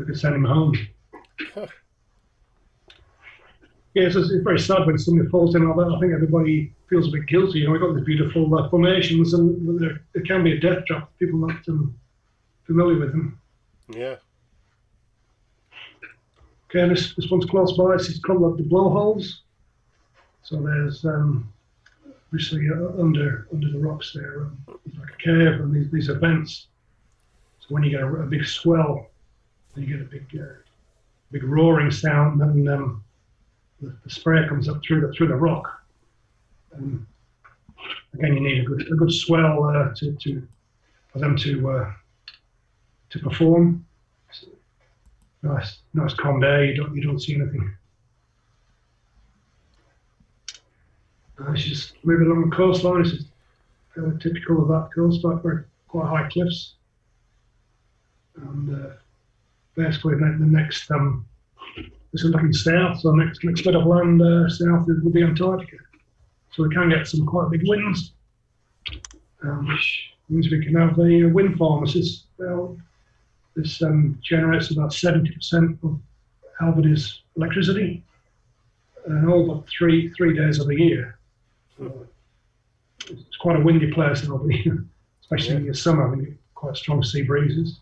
could send him home. Yes, it's very sad when somebody falls in like that. I think everybody feels a bit guilty. You know, we've got these beautiful formations, and there can be a death trap. People not familiar with them. Yeah. Okay, this one's close by. It's called the blowholes. So there's obviously under the rocks there, there's like a cave, and these are vents. So when you get a big swell, you get a big roaring sound, and the spray comes up through the rock. Again, you need a good swell for them to perform. Nice calm day. You don't see anything. It's just moving along the coastline. This is fairly typical of that coastline. Very quite high cliffs, and basically the next this is looking south. So next bit of land south would be Antarctica. So we can get some quite big winds, which means we can have the wind farms. This generates about 70% of Albany's electricity, and all but three days of the year. So it's quite a windy place in Albany, especially in the summer. I mean, quite strong sea breezes.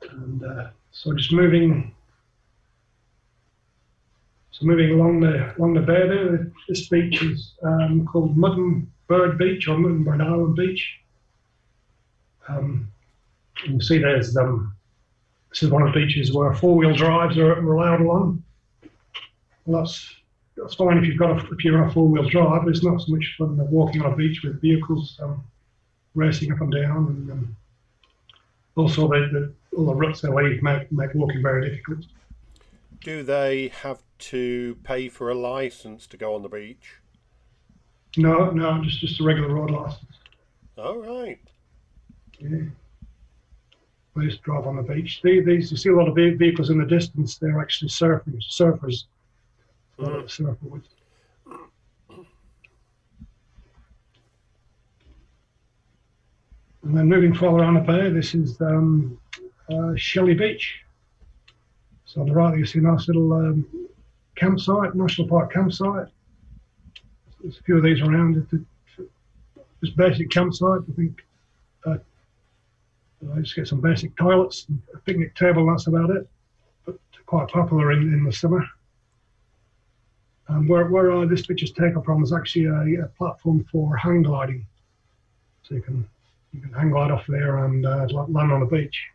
And so just moving along the bay there. This beach is called Mutton Bird Beach or Mutton Bird Island Beach. You can see there's this is one of the beaches where 4-wheel drives are allowed along. Well, that's fine if you're on a 4-wheel drive, but it's not so much fun walking on a beach with vehicles racing up and down, and also all the ruts they leave make walking very difficult. Do they have to pay for a license to go on the beach? No, just a regular road license. All right. Yeah. I used to drive on the beach. These you see a lot of vehicles in the distance. They're actually surfers. Surfboards. And then moving further on the bay, this is Shelley Beach. So on the right, you see a nice little campsite, national park campsite. There's a few of these around. Just basic campsite. I think I just get some basic toilets, and a picnic table. That's about it. But quite popular in the summer. And where this picture's taken from is actually a platform for hang gliding. So you can hang glide off there and land on the beach.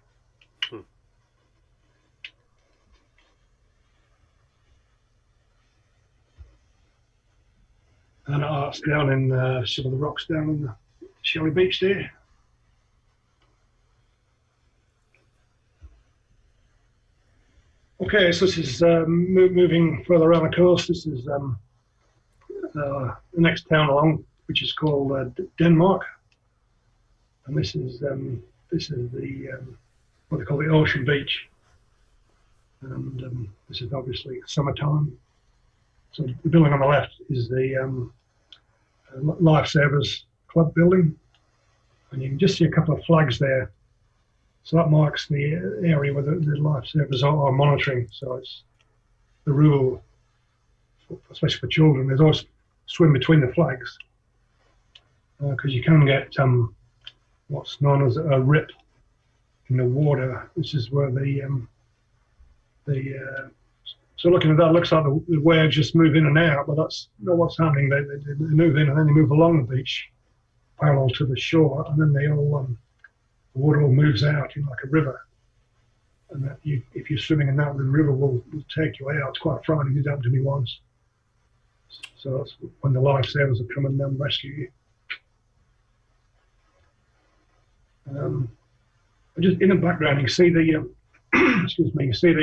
And it's down in some of the rocks down in the Shelley Beach there. Okay, so this is moving further around the coast. This is the next town along, which is called Denmark, and this is the what they call the Ocean Beach, and this is obviously summertime. So the building on the left is the Lifesavers Club building, and you can just see a couple of flags there. So that marks the area where the lifesavers are monitoring. So it's the rule, especially for children, there's always swim between the flags, because you can get what's known as a rip in the water, which is where so looking at that, looks like the waves just move in and out, but that's not what's happening. They move in and then they move along the beach, parallel to the shore, and then they all the water all moves out in like a river, and that if you're swimming in that, the river will take you out. It's quite frightening. It happened to me once. So that's when the lifesavers will come and rescue you. Just in the background, you see the excuse me. You see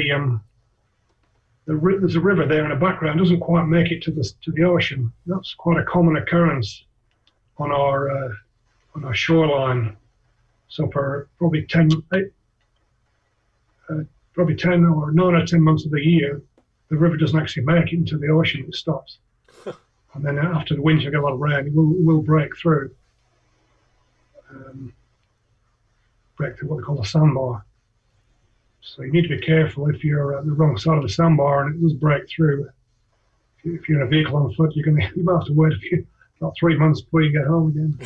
there's a river there in the background. It doesn't quite make it to the ocean. That's quite a common occurrence on our shoreline. So for probably 10 or 9 or 10 months of the year, the river doesn't actually make it into the ocean, it stops. And then after the winter, you get a lot of rain, it will break through. Break through what they call a sandbar. So you need to be careful if you're at the wrong side of the sandbar and it does break through. If you're in a vehicle on foot, you might have to wait about 3 months before you get home again.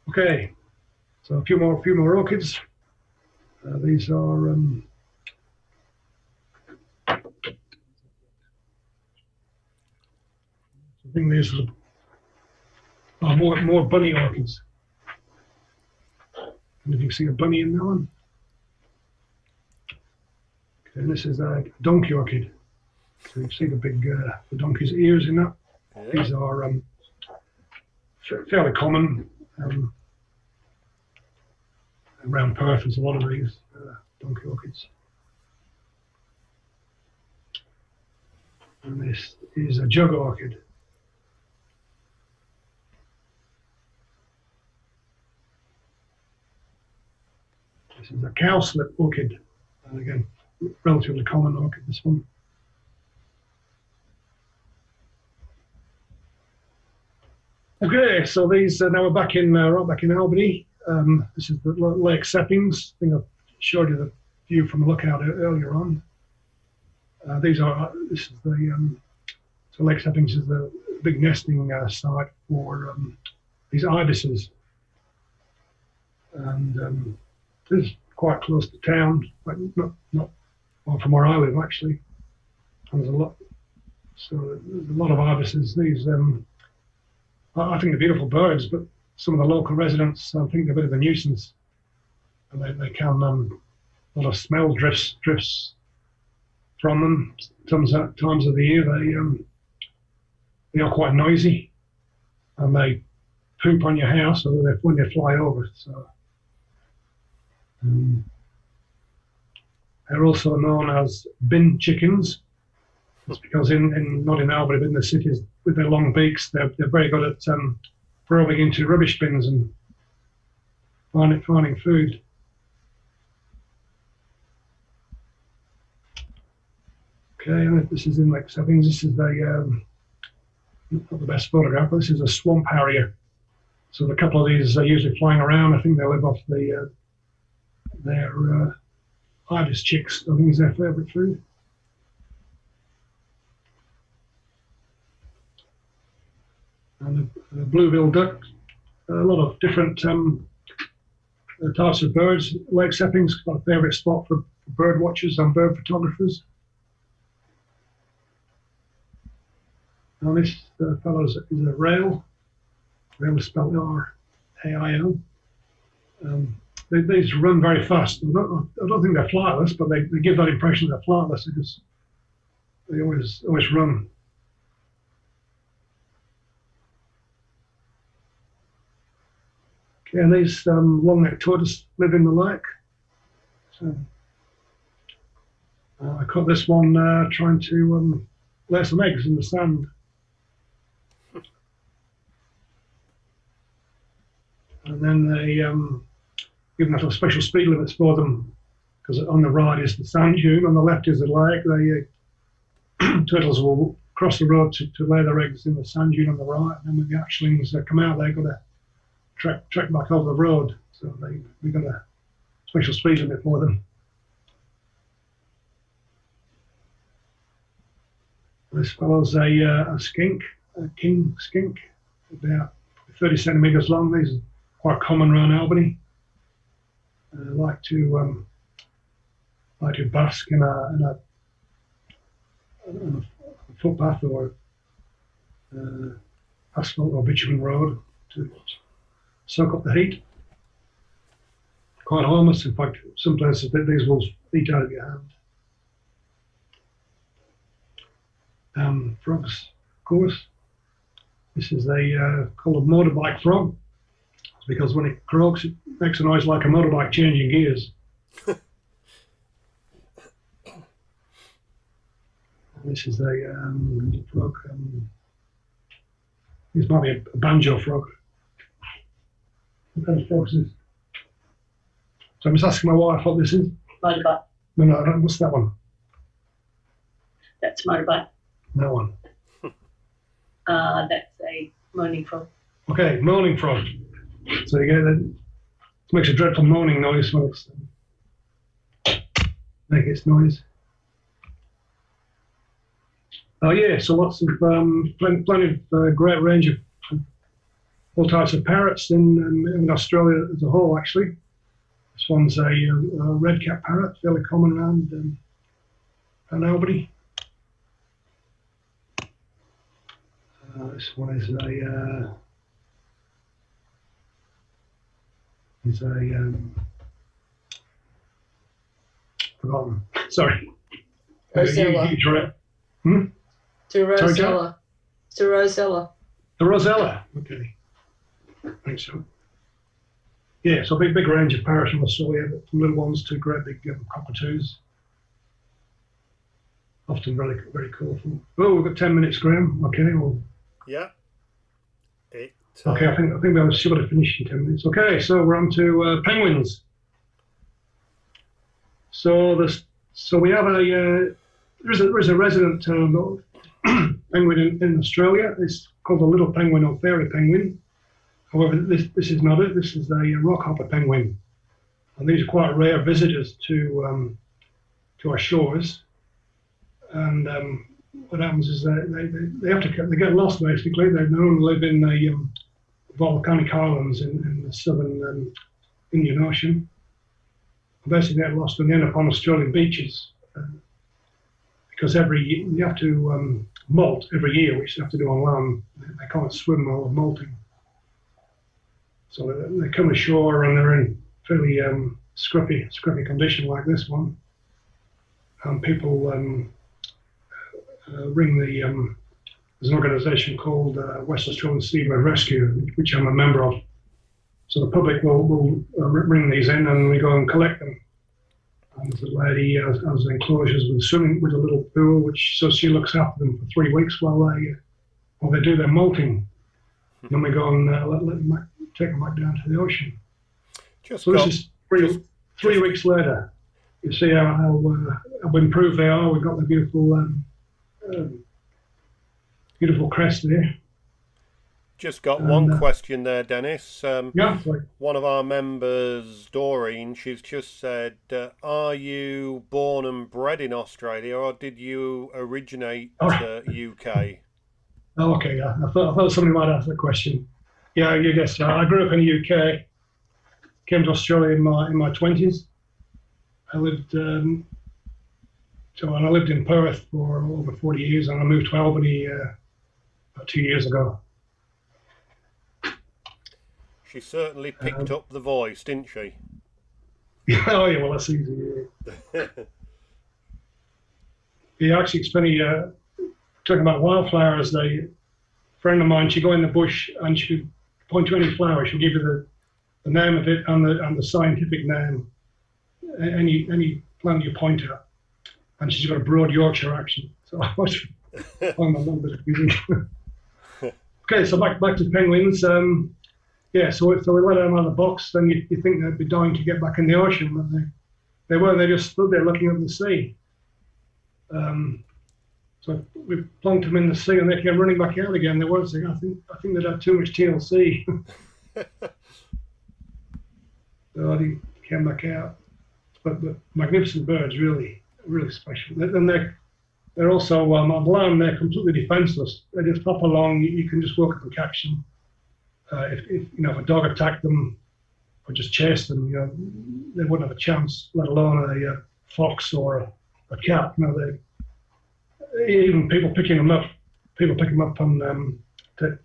Okay, so a few more orchids. These are I think these are more bunny orchids. And if you can see a bunny in that one. Okay, and this is a donkey orchid. So you can see the big the donkey's ears in that. Yeah. These are fairly common. Around Perth, there's a lot of these donkey orchids. And this is a jug orchid. This is a cowslip orchid. And again, relatively common orchid, this one. Okay, so these now we're back in right back in Albany. This is the Lake Seppings. I think I showed you the view from the lookout earlier on. This is the so Lake Seppings is the big nesting site for these ibises, and this is quite close to town, but not far from where I live actually. And there's a lot of ibises. These I think they're beautiful birds, but some of the local residents think they're a bit of a nuisance, and they can a lot of smell drifts from them. Times of the year they are quite noisy, and they poop on your house when they fly over. So they're also known as bin chickens. It's because not in Albany, but in the cities, with their long beaks, they're very good at probing into rubbish bins and finding food. Okay, and this is in Lake Seppings. This is not the best photograph, but this is a swamp harrier. So a couple of these are usually flying around. I think they live off their ibis chicks. I think is their favourite food. And the blue-billed duck, a lot of different types of birds. Lake Seppings got a favourite spot for bird watchers and bird photographers. And this fellow is a rail. Rail is spelled R-A-I-L. These run very fast. I don't think they're flightless, but they give that impression they're flightless because they always run. Okay, and these long-necked tortoise live in the lake. So I caught this one trying to lay some eggs in the sand. And then they given that special speed limits for them, because on the right is the sand dune, on the left is the lake. They turtles will cross the road to lay their eggs in the sand dune on the right, and then when the hatchlings come out, they've got to track back over the road. So we've got a special speed limit for them. This fellow's a skink, a king skink, about 30 centimetres long. These are quite common around Albany. Like to bask in a footpath or asphalt or bitumen road to soak up the heat. Quite harmless. In fact, some places these will eat out of your hand. Frogs, of course. This is called a motorbike frog. It's because when it croaks, it makes a noise like a motorbike changing gears. This is a frog. This might be a banjo frog. What kind of frog is this? So I'm just asking my wife what this is. Motorbike. No, what's that one? That's motorbike. That one. That's a moaning frog. Okay, moaning frog. So you get it makes a dreadful moaning noise when it's make its noise. Oh yeah, so lots of plenty of great range of all types of parrots in Australia as a whole. Actually, this one's a red-capped parrot, fairly common around Albany. This one is forgotten. Sorry. Rosella. To Rosella. To Rosella. The Rosella. Okay. I think so. Yeah, so big range of parrots from Australia, from little ones to great big cockatoos. Often very, very colourful. Oh, we've got 10 minutes, Graham. Okay, well. Yeah. Okay, I think we should have finished in 10 minutes. Okay, so we're on to penguins. So we have there is a resident penguin in Australia. It's called the little penguin or fairy penguin. However, this is not it. This is a rockhopper penguin, and these are quite rare visitors to our shores. And what happens is they get lost basically. They only live in the volcanic islands in the southern Indian Ocean. Basically, they get lost and they end up on Australian beaches because you have to molt every year, which they have to do on land. They can't swim while they're molting. So they come ashore and they're in fairly scruffy condition like this one. And people ring there's an organisation called West Australian Seabird Rescue, which I'm a member of. So the public will ring these in and we go and collect them. And the lady has enclosures with a little pool, so she looks after them for 3 weeks while they do their molting. Then we go and take them back down to the ocean. So this is three weeks later. You see how improved they are. We've got the beautiful crest there. Just got one question there, Dennis. Yeah. One of our members, Doreen, she's just said, are you born and bred in Australia or did you originate UK? Oh, okay, yeah. I thought somebody might ask that question. Yeah, you guessed. I grew up in the UK, came to Australia in my 20s. I lived in Perth for over 40 years and I moved to Albany about 2 years ago. She certainly picked up the voice, didn't she? Oh, yeah, well, that's easy. Yeah, actually, it's funny, talking about wildflowers, a friend of mine, she'd go in the bush and she'd point to any flower, she'd give you the name of it and the scientific name, any plant you point at. And she's got a broad Yorkshire accent, so I was find that a little bit confusing. Okay, so back to penguins. Yeah, so we let them out of the box. Then you think they'd be dying to get back in the ocean, but they weren't. They just stood there looking at the sea. So we plonked them in the sea, and they came running back out again. They weren't saying, I think they'd had too much TLC. So they came back out. But magnificent birds, really special. And they're also on land. They're completely defenseless. They just pop along. You can just walk up and catch them. If a dog attacked them or just chased them, they wouldn't have a chance. Let alone a fox or a cat. Even people picking them up. People pick them up and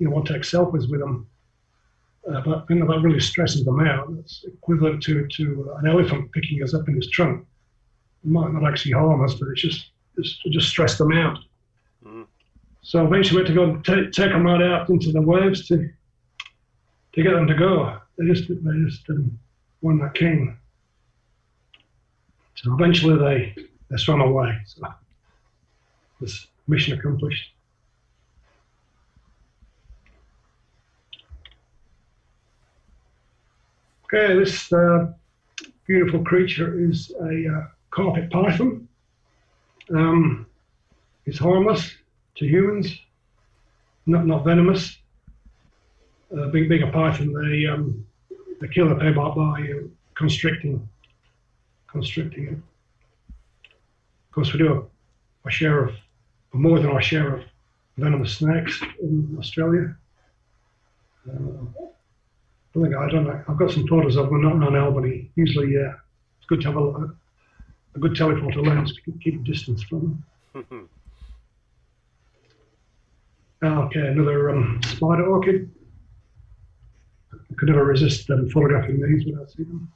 want to take selfies with them. But that really stresses them out. It's equivalent to an elephant picking us up in his trunk. It might not actually harm us, but it just stress them out. Mm. So eventually we had to go and take them right out into the waves to get them to go. They just weren't that keen. So eventually they swam away. So this mission accomplished. Okay, this beautiful creature is a carpet python. It's harmless to humans, not venomous. Being a python, they kill the prey by constricting it. Of course, we do a share of, more than our share of venomous snakes in Australia. I don't know. I've got some photos of them, not on Albany. Usually, it's good to have a good telephoto lens to keep distance from them. Okay, another spider orchid. I could never resist photographing these without seeing them.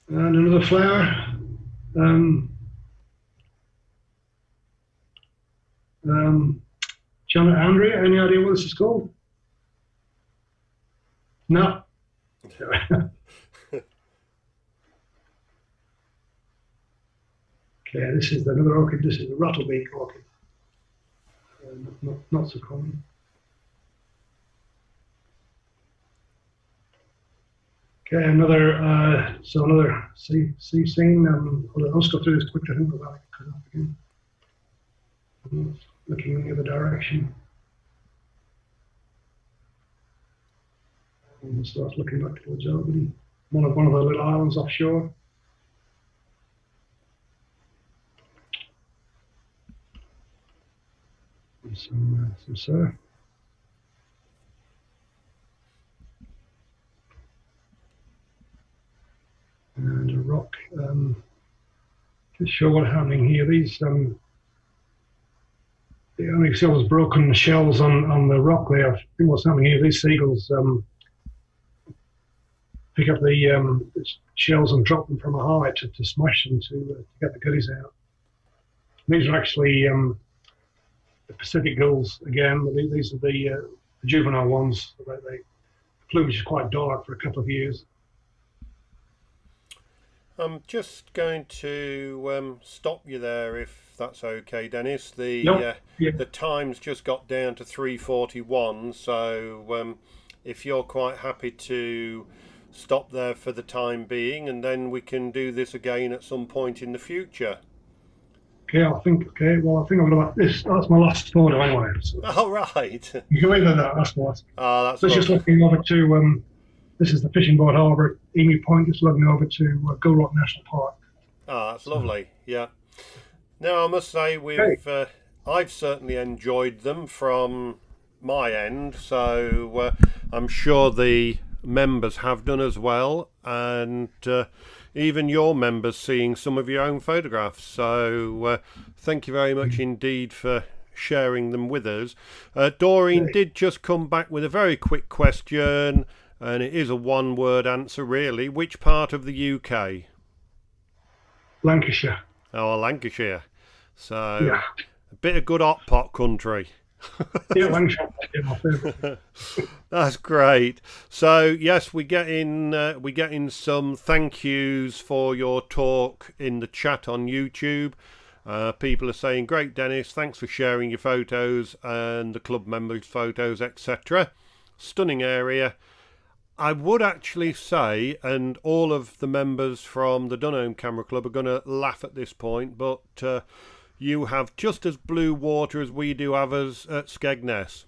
And another flower. Janet, Andrea, any idea what this is called? No. Okay, this is another orchid. This is a rattlebeak orchid. Not so common. Okay, another sea scene. Let's go through this quickly. I think we'll cut off again. Looking in the other direction. And start looking back towards Albany. One of the little islands offshore. And some surf. And a rock. Just show what's happening here. These the only see all those broken shells on the rock there. I think what's happening here, these seagulls pick up the shells and drop them from a height to smash them to get the goodies out. These are actually the Pacific gulls again. These are the juvenile ones. The plumage is quite dark for a couple of years. I'm just going to stop you there if that's okay, Dennis. The time's just got down to 3:41, so if you're quite happy to stop there for the time being, and then we can do this again at some point in the future. Okay, I think I'm gonna this. That's my last photo anyway. So. All right. You can leave that. That's what. Oh, that's. So just looking over to this is the fishing boat harbour at Emu Point. Just looking over to Gull Rock National Park. Oh, that's lovely. Yeah. Now I must say I've certainly enjoyed them from my end, so I'm sure the members have done as well, and even your members seeing some of your own photographs. So thank you very much indeed for sharing them with us. Doreen did just come back with a very quick question, and it is a one-word answer really. Which part of the UK? Lancashire. Oh, Lancashire. So yeah. A bit of good hot pot country. Yeah, Lancashire is my favourite. That's great. So yes, we get in some thank yous for your talk in the chat on YouTube. People are saying, "Great, Dennis. Thanks for sharing your photos and the club members' photos, etc. Stunning area." I would actually say, and all of the members from the Dunholm Camera Club are going to laugh at this point, but you have just as blue water as we do have us at Skegness.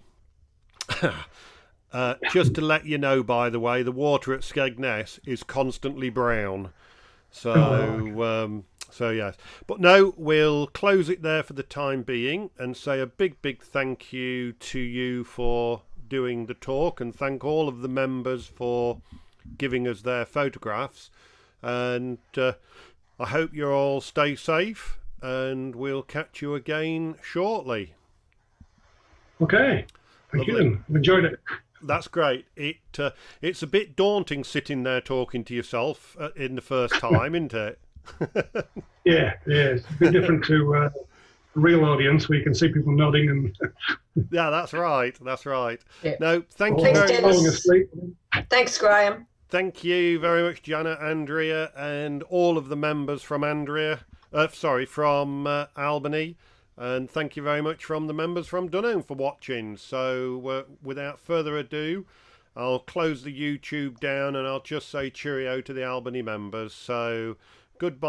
Just to let you know, by the way, the water at Skegness is constantly brown. So yes. But no, we'll close it there for the time being and say a big, big thank you to you for doing the talk, and thank all of the members for giving us their photographs. And I hope you all stay safe, and we'll catch you again shortly. Okay. Thank you. I've enjoyed it. That's great. It's a bit daunting sitting there talking to yourself in the first time, isn't it? Yeah, it's a bit different to a real audience where you can see people nodding and. Yeah, that's right. Yeah. No, thank you Thanks, very Dennis. much. Asleep. Thanks, Graham. Thank you very much, Jana, Andrea, and all of the members from Albany. And thank you very much from the members from Dunholm for watching. So without further ado, I'll close the YouTube down and I'll just say cheerio to the Albany members. So goodbye.